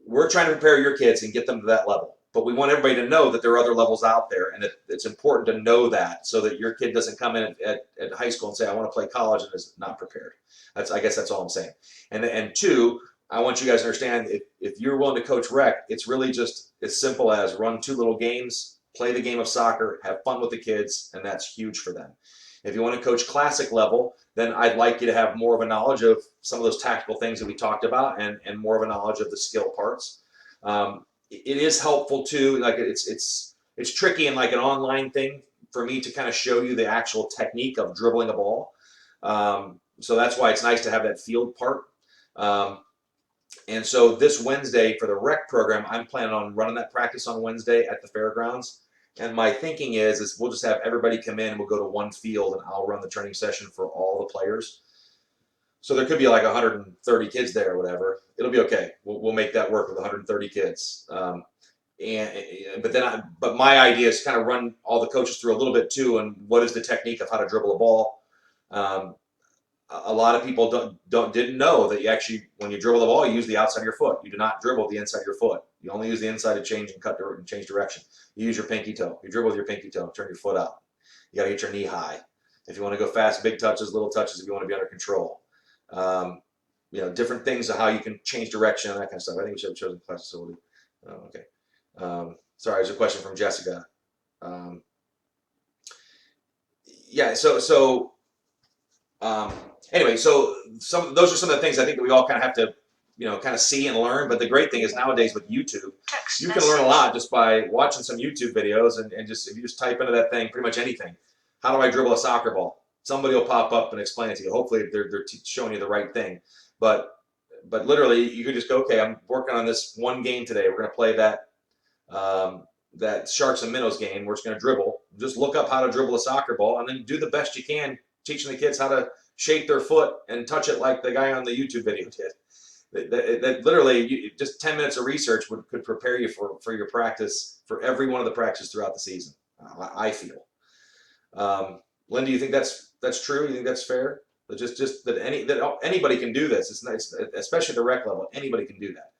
we're trying to prepare your kids and get them to that level. But we want everybody to know that there are other levels out there, and that it's important to know that so that your kid doesn't come in at high school and say, I want to play college, and is not prepared. I guess that's all I'm saying. And 2, I want you guys to understand if you're willing to coach rec, it's really just as simple as run 2 little games, play the game of soccer, have fun with the kids, and that's huge for them. If you want to coach classic level, then I'd like you to have more of a knowledge of some of those tactical things that we talked about and more of a knowledge of the skill parts. It is helpful too, like it's tricky in like an online thing for me to kind of show you the actual technique of dribbling a ball. So that's why it's nice to have that field part. And so this Wednesday for the rec program, I'm planning on running that practice on Wednesday at the fairgrounds. And my thinking is we'll just have everybody come in and we'll go to one field and I'll run the training session for all the players. So there could be like 130 kids there or whatever. It'll be okay. We'll make that work with 130 kids. But my idea is to kind of run all the coaches through a little bit too, and what is the technique of how to dribble a ball. A lot of people didn't know that you actually, when you dribble the ball, you use the outside of your foot. You do not dribble the inside of your foot. You only use the inside to change and change direction. You use your pinky toe. You dribble with your pinky toe. Turn your foot out. You got to get your knee high. If you want to go fast, big touches, little touches. If you want to be under control. Different things of how you can change direction and that kind of stuff. I think we should have chosen class facility. Okay. Sorry, there's a question from Jessica. Anyway, so those are some of the things I think that we all kind of have to, kind of see and learn. But the great thing is nowadays with YouTube, you can learn a lot just by watching some YouTube videos and just if you just type into that thing, pretty much anything. How do I dribble a soccer ball? Somebody will pop up and explain it to you. Hopefully they're showing you the right thing. But literally you could just go, okay, I'm working on this one game today. We're going to play that Sharks and Minnows game. We're just going to dribble. Just look up how to dribble a soccer ball and then do the best you can, teaching the kids how to shape their foot and touch it like the guy on the YouTube video did. that literally just 10 minutes of research could prepare you for your practice, for every one of the practices throughout the season. I feel. Lynn, do you think that's true? You think that's fair? That just that anybody can do this. It's nice, especially the rec level. Anybody can do that.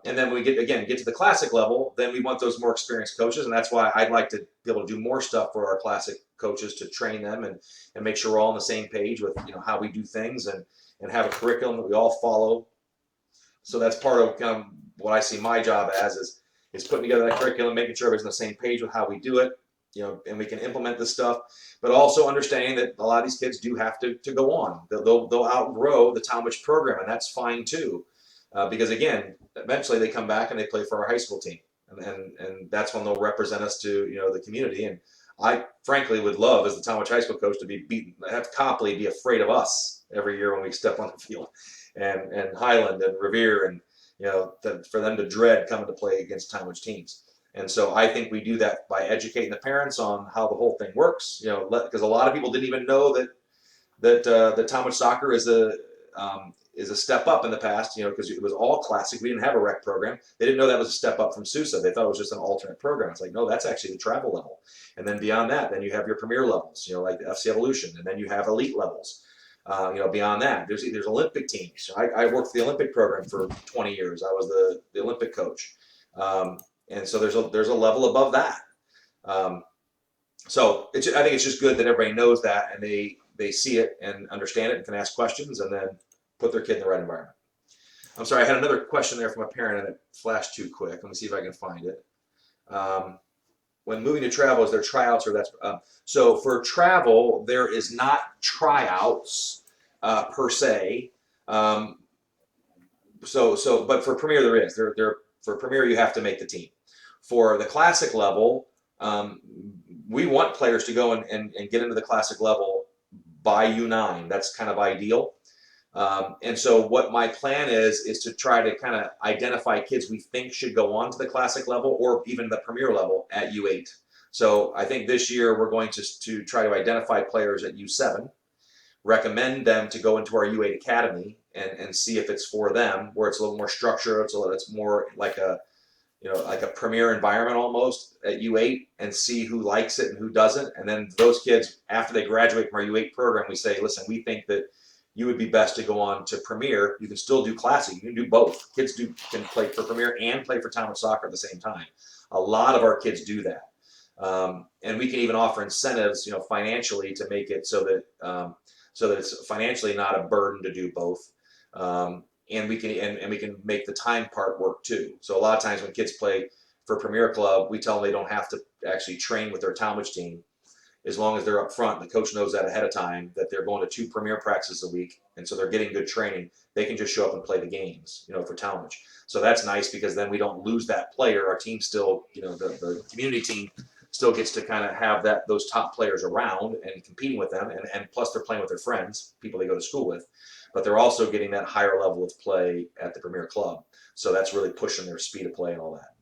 And then when we get to the classic level, then we want those more experienced coaches, and that's why I'd like to be able to do more stuff for our classic coaches to train them and make sure we're all on the same page with how we do things and have a curriculum that we all follow. So that's part of kind of what I see my job as is putting together that curriculum, making sure everybody's on the same page with how we do it, and we can implement this stuff, but also understanding that a lot of these kids do have to go on. They'll outgrow the Tallmadge program, and that's fine too. Because again, eventually they come back and they play for our high school team, and that's when they'll represent us to the community. And I frankly would love, as the Tallmadge high school coach, to be beaten, have Copley be afraid of us every year when we step on the field, and Highland and Revere, and for them to dread coming to play against Tallmadge teams. And so I think we do that by educating the parents on how the whole thing works. Because a lot of people didn't even know that Tallmadge soccer is a step up in the past, because it was all classic. We didn't have a rec program. They didn't know that was a step up from Sousa. They thought it was just an alternate program. It's like, no, that's actually the travel level. And then beyond that, then you have your premier levels, like the FC Evolution, and then you have elite levels. Beyond that, there's Olympic teams. I worked the Olympic program for 20 years. I was the Olympic coach. And so there's a level above that. So I think it's just good that everybody knows that, and they see it and understand it and can ask questions, and then put their kid in the right environment. I'm sorry, I had another question there from a parent and it flashed too quick. Let me see if I can find it. When moving to travel, is there tryouts or that's so for travel, there is not tryouts per se. But for Premier there is. For Premier you have to make the team. For the classic level, we want players to go and get into the classic level by U9. That's kind of ideal. And so what my plan is to try to kind of identify kids we think should go on to the classic level or even the premier level at U8. So I think this year we're going to try to identify players at U7, recommend them to go into our U8 academy and see if it's for them, where it's a little more structured, it's more like a premier environment almost at U8, and see who likes it and who doesn't. And then those kids, after they graduate from our U8 program, we say, listen, we think that you would be best to go on to Premier. You can still do Classic. You can do both. Kids can play for Premier and play for Tallmadge soccer at the same time. A lot of our kids do that, and we can even offer incentives, financially, to make it so that it's financially not a burden to do both. And we can make the time part work too. So a lot of times when kids play for Premier Club, we tell them they don't have to actually train with their Tallmadge team. As long as they're up front, the coach knows that ahead of time, that they're going to 2 premier practices a week, and so they're getting good training. They can just show up and play the games, for Tallmadge. So that's nice, because then we don't lose that player. Our team still, the community team still gets to kind of have those top players around and competing with them, and plus they're playing with their friends, people they go to school with, but they're also getting that higher level of play at the premier club. So that's really pushing their speed of play and all that.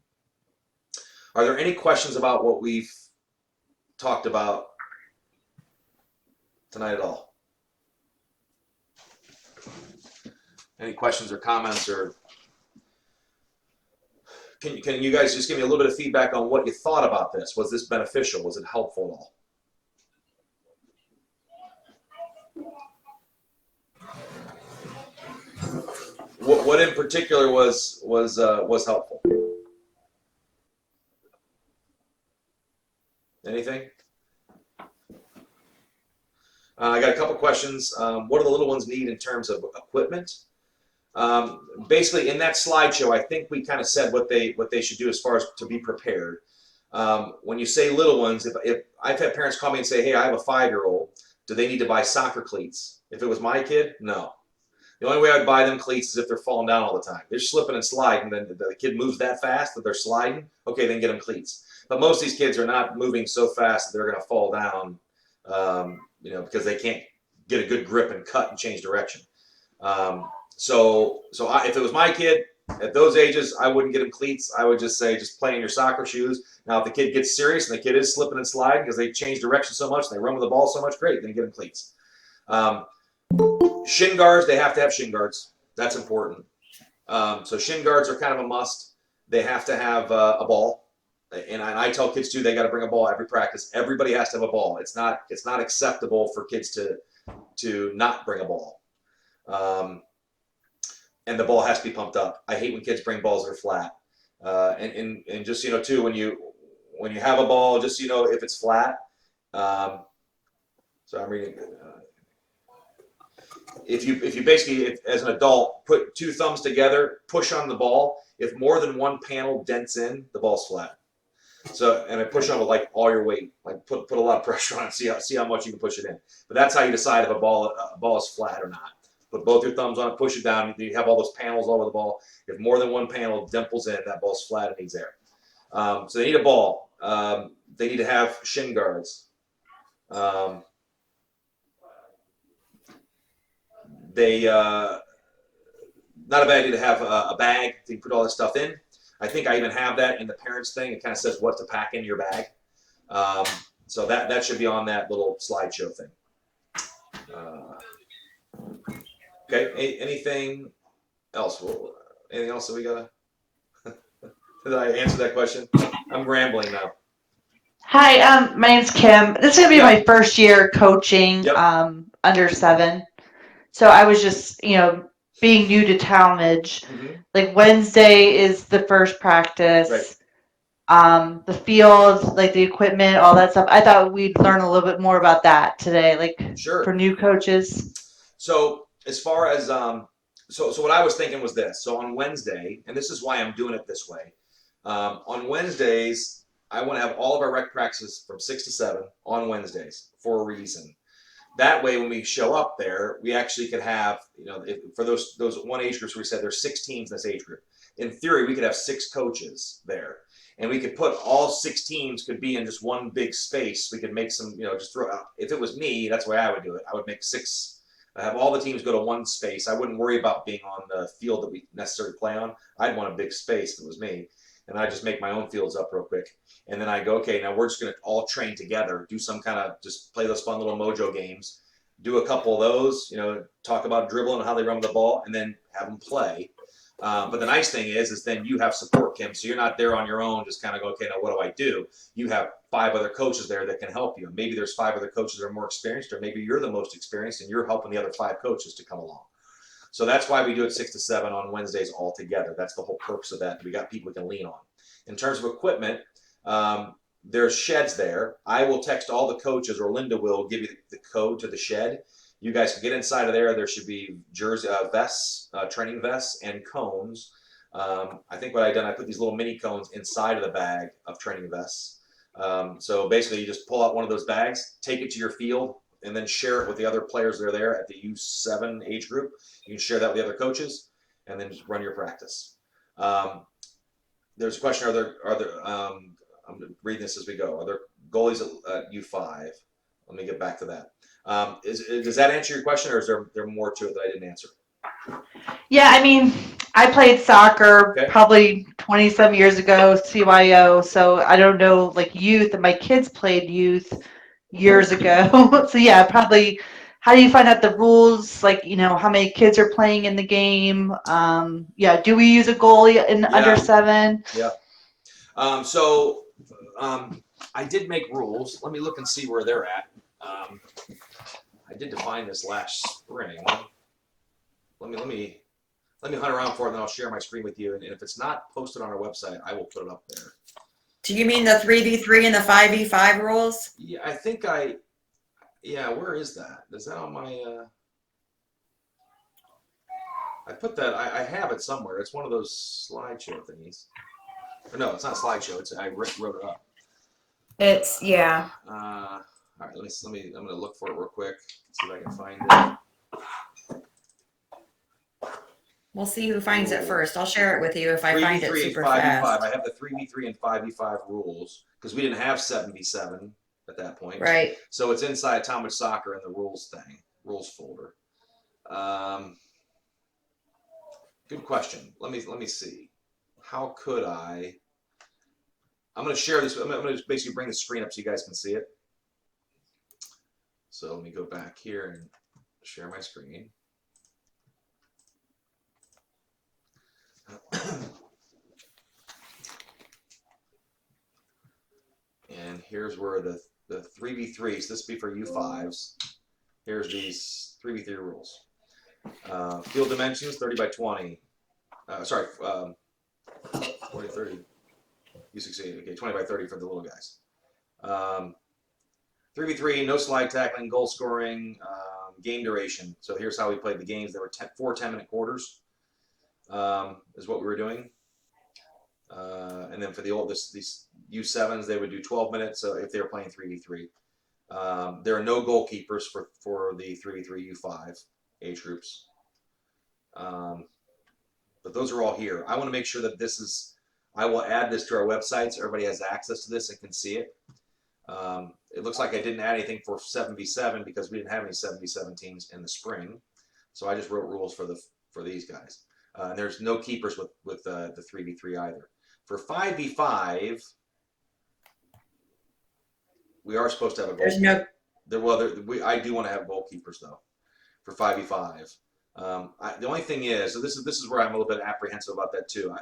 Are there any questions about what we've talked about tonight at all? Any questions or comments, or can you guys just give me a little bit of feedback on what you thought about this? Was this beneficial? Was it helpful at all? What in particular was helpful? Anything? I got a couple questions. What do the little ones need in terms of equipment? Basically, in that slideshow, I think we kind of said what they should do as far as to be prepared. When you say little ones, if I've had parents call me and say, hey, I have a 5-year-old, do they need to buy soccer cleats? If it was my kid, no. The only way I'd buy them cleats is if they're falling down all the time. They're slipping and sliding, then the kid moves that fast that they're sliding, okay, then get them cleats. But most of these kids are not moving so fast that they're going to fall down, because they can't get a good grip and cut and change direction. So if it was my kid at those ages, I wouldn't get him cleats. I would just say, just play in your soccer shoes. Now, if the kid gets serious and the kid is slipping and sliding because they change direction so much and they run with the ball so much, great, then get him cleats. Shin guards, they have to have shin guards. That's important. So shin guards are kind of a must. They have to have a ball, and I tell kids too, they got to bring a ball every practice. Everybody has to have a ball. It's not acceptable for kids to not bring a ball. And the ball has to be pumped up. I hate when kids bring balls that are flat. And just too, when you have a ball, just if it's flat. So I'm reading. If you basically, as an adult, put two thumbs together, push on the ball. If more than one panel dents in, the ball's flat. So, and I push on with like all your weight, like put a lot of pressure on it, see how much you can push it in. But that's how you decide if a ball is flat or not. Put both your thumbs on it, push it down. You have all those panels all over the ball. If more than one panel dimples in, that ball's flat and needs air. So they need a ball. They need to have shin guards. They not a bad idea to have a bag to put all this stuff in. I think I even have that in the parents thing. It kind of says what to pack in your bag. So that should be on that little slideshow thing. Okay. Anything else? Anything else that we gotta? Did I answer that question? I'm rambling now. Hi, my name's Kim. This is gonna be Yep. my first year coaching Yep. under 7. So I was just, being new to Tallmadge. Mm-hmm. Like Wednesday is the first practice. Right. The field, like the equipment, all that stuff. I thought we'd learn a little bit more about that today, like Sure. for new coaches. So as far as so what I was thinking was this. So on Wednesday, and this is why I'm doing it this way. On Wednesdays, I want to have all of our rec practices from 6 to 7 on Wednesdays for a reason. That way, when we show up there, we actually could have, for those one age groups where we said there's 6 teams in this age group. In theory, we could have 6 coaches there, and we could put all 6 teams could be in just one big space. We could make some, just throw out. If it was me, that's the way I would do it. I would make 6. Have all the teams go to one space. I wouldn't worry about being on the field that we necessarily play on. I'd want a big space if it was me. And I just make my own fields up real quick. And then I go, okay, now we're just going to all train together, do some kind of, just play those fun little mojo games, do a couple of those, talk about dribbling and how they run with the ball, and then have them play. But the nice thing is then you have support, Kim. So you're not there on your own, just kind of go, okay, now what do I do? You have 5 other coaches there that can help you. Maybe there's 5 other coaches that are more experienced, or maybe you're the most experienced and you're helping the other 5 coaches to come along. So that's why we do it 6 to 7 on Wednesdays all together. That's the whole purpose of that. We got people we can lean on. In terms of equipment, there's sheds there. I will text all the coaches, or Linda will give you the code to the shed. You guys can get inside of there. There should be jersey vests, training vests, and cones. I think what I've done, I put these little mini cones inside of the bag of training vests. So basically, you just pull out one of those bags, take it to your field, and then share it with the other players that are there at the U7 age group. You can share that with the other coaches, and then just run your practice. There's a question: Are there? I'm reading this as we go. Are there goalies at U5? Let me get back to that. Does that answer your question, or is there more to it that I didn't answer? Yeah, I played soccer probably 20-some years ago, CYO. So I don't know, like youth, and my kids played youth years ago. So yeah, probably. How do you find out the rules? Like, how many kids are playing in the game? Do we use a goalie in under 7? Yeah. I did make rules. Let me look and see where they're at. I did define this last spring. Let me hunt around for it, and then I'll share my screen with you. And if it's not posted on our website, I will put it up there. Do you mean the 3v3 and the 5v5 rules? Yeah, I think where is that? Is that on my, I put that, I have it somewhere. It's one of those slideshow thingies. Or no, it's not a slideshow. I wrote it up. It's, yeah. All right, let me, I'm going to look for it real quick. See if I can find it. We'll see who finds it first. I'll share it with you if I find it super 5v5. fast. I have the 3v3 and 5v5 rules because we didn't have 7v7 at that point. Right. So it's inside Tallmadge Soccer in the rules folder. Good question. Let me see. How could I'm going to share this. I'm going to just basically bring the screen up so you guys can see it. So let me go back here and share my screen. And here's where the 3v3s, this would be for U5s. Here's these 3v3 rules. Field dimensions, 30 by 20. 40, 30. U16, okay, 20 by 30 for the little guys. 3v3, no slide tackling, goal scoring, game duration. So here's how we played the games. There were 4 10-minute quarters is what we were doing. And then for these U7s, they would do 12 minutes if they were playing 3v3. There are no goalkeepers for the 3v3 U5 age groups. But those are all here. I want to make sure that I will add this to our website so everybody has access to this and can see it. It looks like I didn't add anything for 7v7 because we didn't have any 7v7 teams in the spring. So I just wrote rules for these guys. And there's no keepers with the 3v3 either. For 5v5, we are supposed to have a goalkeeper. I do want to have goalkeepers though for 5v5. The only thing is, so this is where I'm a little bit apprehensive about that too.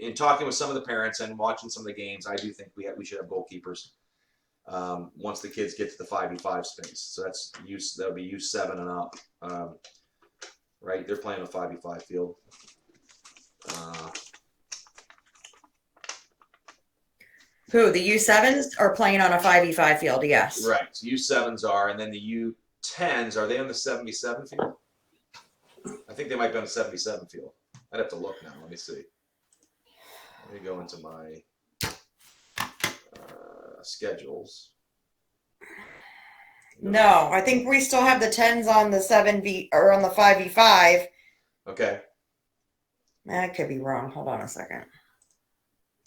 In talking with some of the parents and watching some of the games, I do think we should have goalkeepers once the kids get to the 5v5 space. So that would be U7 and up. Right? They're playing a 5v5 field. Who, the U7s are playing on a 5v5 field? Yes. Right. So U7s are, and then the U10s, are they on the 7v7 field? I think they might be on the 7v7 field. I'd have to look now. Let me see. Let me go into my schedules. No, I think we still have the 10s on the 7v or on the 5v5. Okay. I could be wrong. Hold on a second.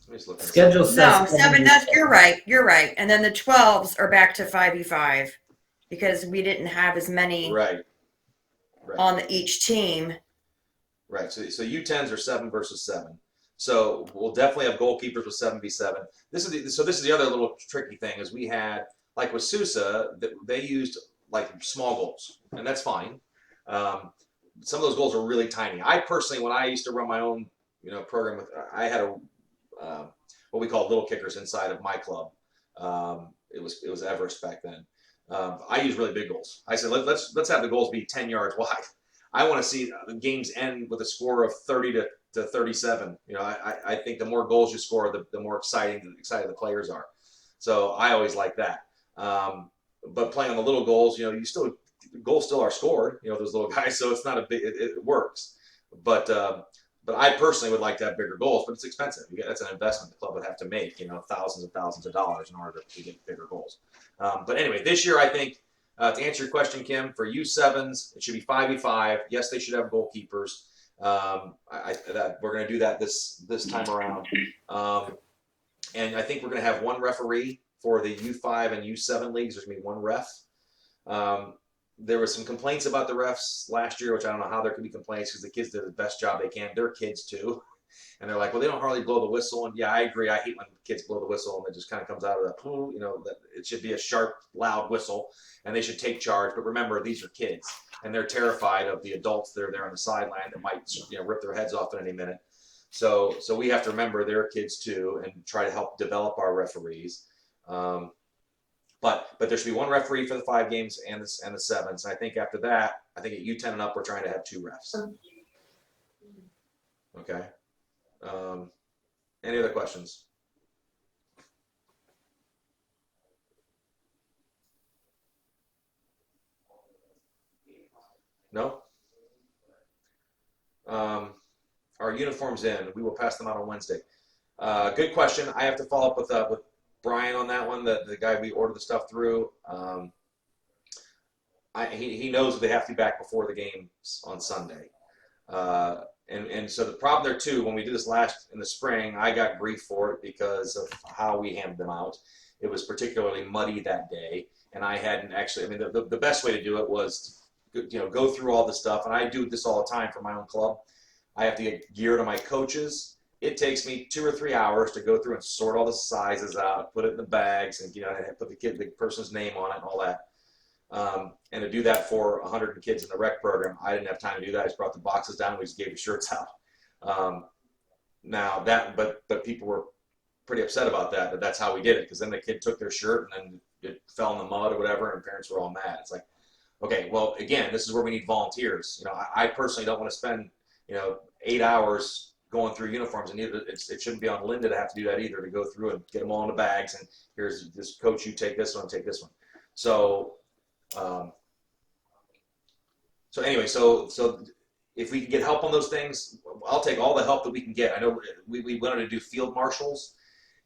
Let me just look. Schedule says No, 7. You're right. You're right. And then the 12s are back to 5v5 because we didn't have as many Right. on each team. Right. So U10s are 7 versus 7. So we'll definitely have goalkeepers with 7v7. This is the other little tricky thing is we had, like with Sousa, they used like small goals, and that's fine. Some of those goals are really tiny. I personally, when I used to run my own program, I had what we call little kickers inside of my club. It was Everest back then. I use really big goals. I said let's have the goals be 10 yards wide. I want to see the games end with a score of 30 to 37. I think the more goals you score, the more excited the players are. So I always like that. But playing on the little goals, goals still are scored. Those little guys. So it's not a big. It works. But I personally would like to have bigger goals, but it's expensive. That's an investment the club would have to make. Thousands and thousands of dollars in order to get bigger goals. But anyway, this year I think. To answer your question, Kim, for U7s, it should be 5v5. Yes, they should have goalkeepers. We're going to do that this time around. And I think we're going to have one referee for the U5 and U7 leagues. There's going to be one ref. There were some complaints about the refs last year, which I don't know how there could be complaints because the kids did the best job they can. They're kids too. And they're like, well, they don't hardly blow the whistle. And yeah, I agree. I hate when kids blow the whistle and it just kind of comes out of the pool. That it should be a sharp, loud whistle and they should take charge. But remember, these are kids and they're terrified of the adults that are there on the sideline that might rip their heads off at any minute. So we have to remember they're kids too and try to help develop our referees. But there should be one referee for the 5 games and the 7s. And I think after that, I think at U10 and up, we're trying to have 2 refs. Okay. Any other questions? No? Our uniforms in. We will pass them out on Wednesday. Good question. I have to follow up with Brian on that one, the guy we ordered the stuff through. He knows that they have to be back before the games on Sunday. And so the problem there too, when we did this in the spring, I got grief for it because of how we handed them out. It was particularly muddy that day, and I hadn't actually. I mean, the best way to do it was, go through all the stuff, and I do this all the time for my own club. I have to get gear to my coaches. It takes me 2 or 3 hours to go through and sort all the sizes out, put it in the bags, and put the person's name on it and all that. And to do that for 100 kids in the rec program, I didn't have time to do that. I just brought the boxes down and we just gave the shirts out. Now but people were pretty upset about that that's how we did it, because then the kid took their shirt and then it fell in the mud or whatever, and parents were all mad. It's like, okay, well, again, this is where we need volunteers. I personally don't want to spend 8 hours going through uniforms, and it shouldn't be on Linda to have to do that either, to go through and get them all in the bags, and here's this coach, you take this one, take this one. So anyway, so if we can get help on those things, I'll take all the help that we can get. I know we wanted to do field marshals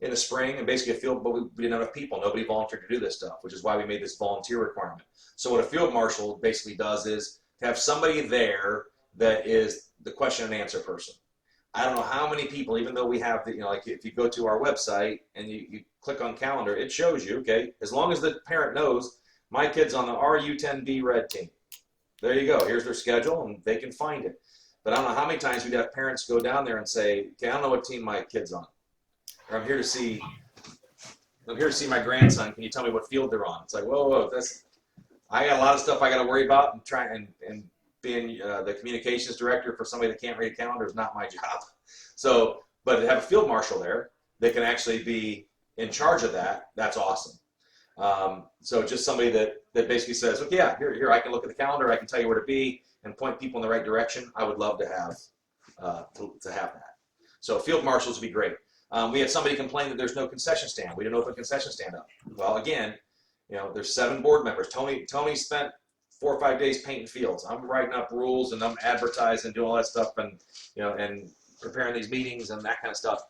in the spring, and basically but we didn't have enough people. Nobody volunteered to do this stuff, which is why we made this volunteer requirement. So what a field marshal basically does is to have somebody there that is the question and answer person. I don't know how many people, even though we have the, like if you go to our website and you click on calendar, it shows you, okay, as long as the parent knows my kid's on the RU10B red team. There you go. Here's their schedule, and they can find it. But I don't know how many times we'd have parents go down there and say, okay, I don't know what team my kid's on. Or I'm here to see my grandson. Can you tell me what field they're on? It's like, whoa, I got a lot of stuff I got to worry about, and being the communications director for somebody that can't read a calendar is not my job. So, but to have a field marshal there that can actually be in charge of that, that's awesome. So just somebody that basically says, okay, yeah, here I can look at the calendar, I can tell you where to be, and point people in the right direction. I would love to have that. So field marshals would be great. We had somebody complain that there's no concession stand. We didn't open a concession stand up. Well, again, there's 7 board members. Tony spent 4 or 5 days painting fields. I'm writing up rules, and I'm advertising, doing all that stuff, and and preparing these meetings and that kind of stuff.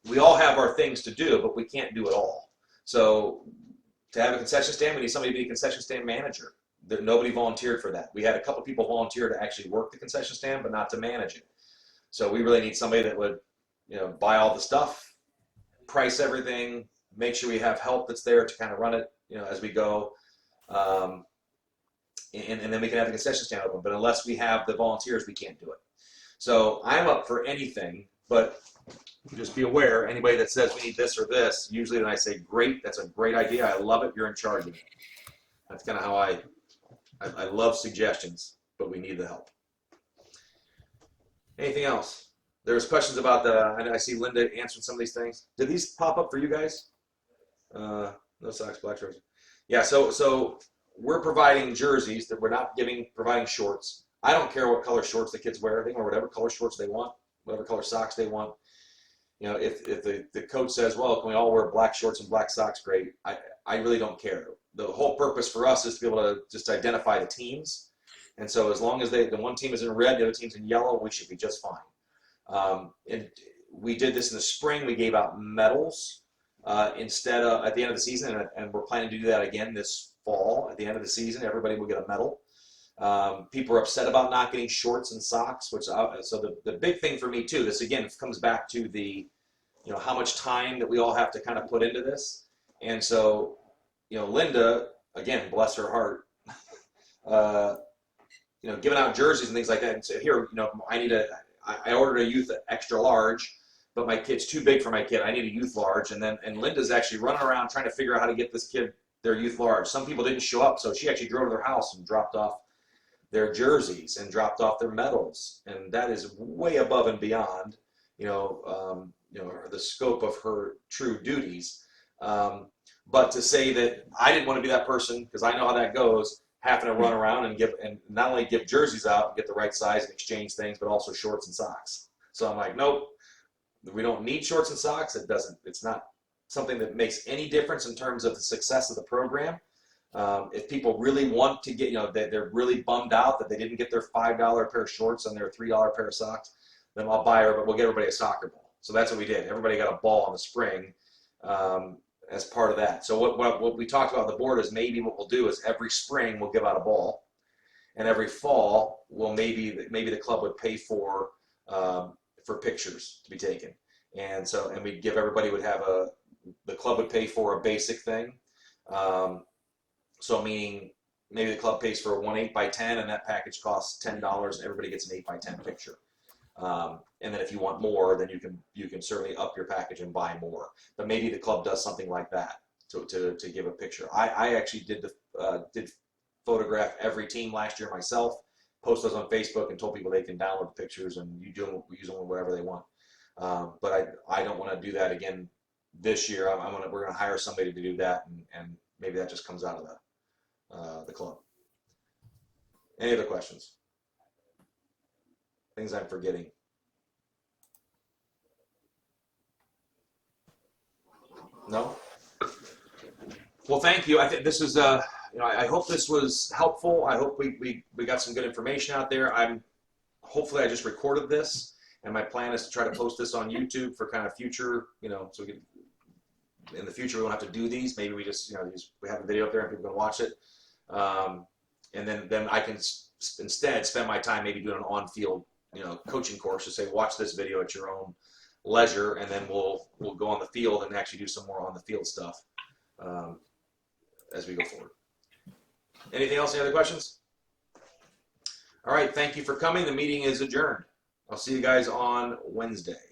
We all have our things to do, but we can't do it all. So to have a concession stand, we need somebody to be a concession stand manager. Nobody volunteered for that. We had a couple people volunteer to actually work the concession stand, but not to manage it. So we really need somebody that would buy all the stuff, price everything, make sure we have help that's there to kind of run it, as we go. And then we can have the concession stand open. But unless we have the volunteers, we can't do it. So I'm up for anything, but just be aware, anybody that says we need this or this, usually then I say, great, that's a great idea. I love it. You're in charge of it. That's kind of how I love suggestions, but we need the help. Anything else? There's questions about I see Linda answering some of these things. Did these pop up for you guys? No socks, black shorts. Yeah, so we're providing jerseys that we're not providing shorts. I don't care what color shorts the kids wear. They can wear whatever color shorts they want, whatever color socks they want. If the coach says, well, can we all wear black shorts and black socks, great. I really don't care. The whole purpose for us is to be able to just identify the teams. And so as long as the one team is in red, the other team's in yellow, we should be just fine. And we did this in the spring. We gave out medals instead of at the end of the season, and we're planning to do that again this fall. At the end of the season, everybody will get a medal. People are upset about not getting shorts and socks, so the big thing for me too, this again comes back to the, how much time that we all have to kind of put into this. And so, Linda, again, bless her heart, giving out jerseys and things like that. And so here, I ordered a youth extra large, but my kid's too big for my kid. I need a youth large. And Linda's actually running around trying to figure out how to get this kid their youth large. Some people didn't show up, so she actually drove to their house and dropped off their jerseys and dropped off their medals. And that is way above and beyond, the scope of her true duties. But to say that I didn't want to be that person, because I know how that goes, having to run around and not only give jerseys out and get the right size and exchange things, but also shorts and socks. So I'm like, nope, we don't need shorts and socks. It's not something that makes any difference in terms of the success of the program. If people really want to get, they're really bummed out that they didn't get their $5 pair of shorts and their $3 pair of socks, then I'll buy her, but we'll get everybody a soccer ball. So that's what we did. Everybody got a ball in the spring as part of that. So what we talked about on the board is maybe what we'll do is every spring we'll give out a ball, and every fall we'll maybe the club would pay for pictures to be taken. And we'd give everybody the club would pay for a basic thing. So meaning maybe the club pays for a 1 8x10, and that package costs $10, and everybody gets an 8x10 picture. And then if you want more, then you can certainly up your package and buy more. But maybe the club does something like that to give a picture. I actually did photograph every team last year myself, post those on Facebook, and told people they can download the pictures and use them whatever they want. But I don't want to do that again this year. We're gonna hire somebody to do that, and maybe that just comes out of the club. Any other questions? Things I'm forgetting? No? Well, thank you. I think this is I hope this was helpful. I hope we got some good information out there. Hopefully I just recorded this, and my plan is to try to post this on YouTube for kind of future, so we can, in the future we won't have to do these. Maybe we just, we have a video up there and people can watch it. And then I can instead spend my time maybe doing an on-field, coaching course to say, watch this video at your own leisure, and then we'll go on the field and actually do some more on the field stuff as we go forward. Anything else? Any other questions? All right. Thank you for coming. The meeting is adjourned. I'll see you guys on Wednesday.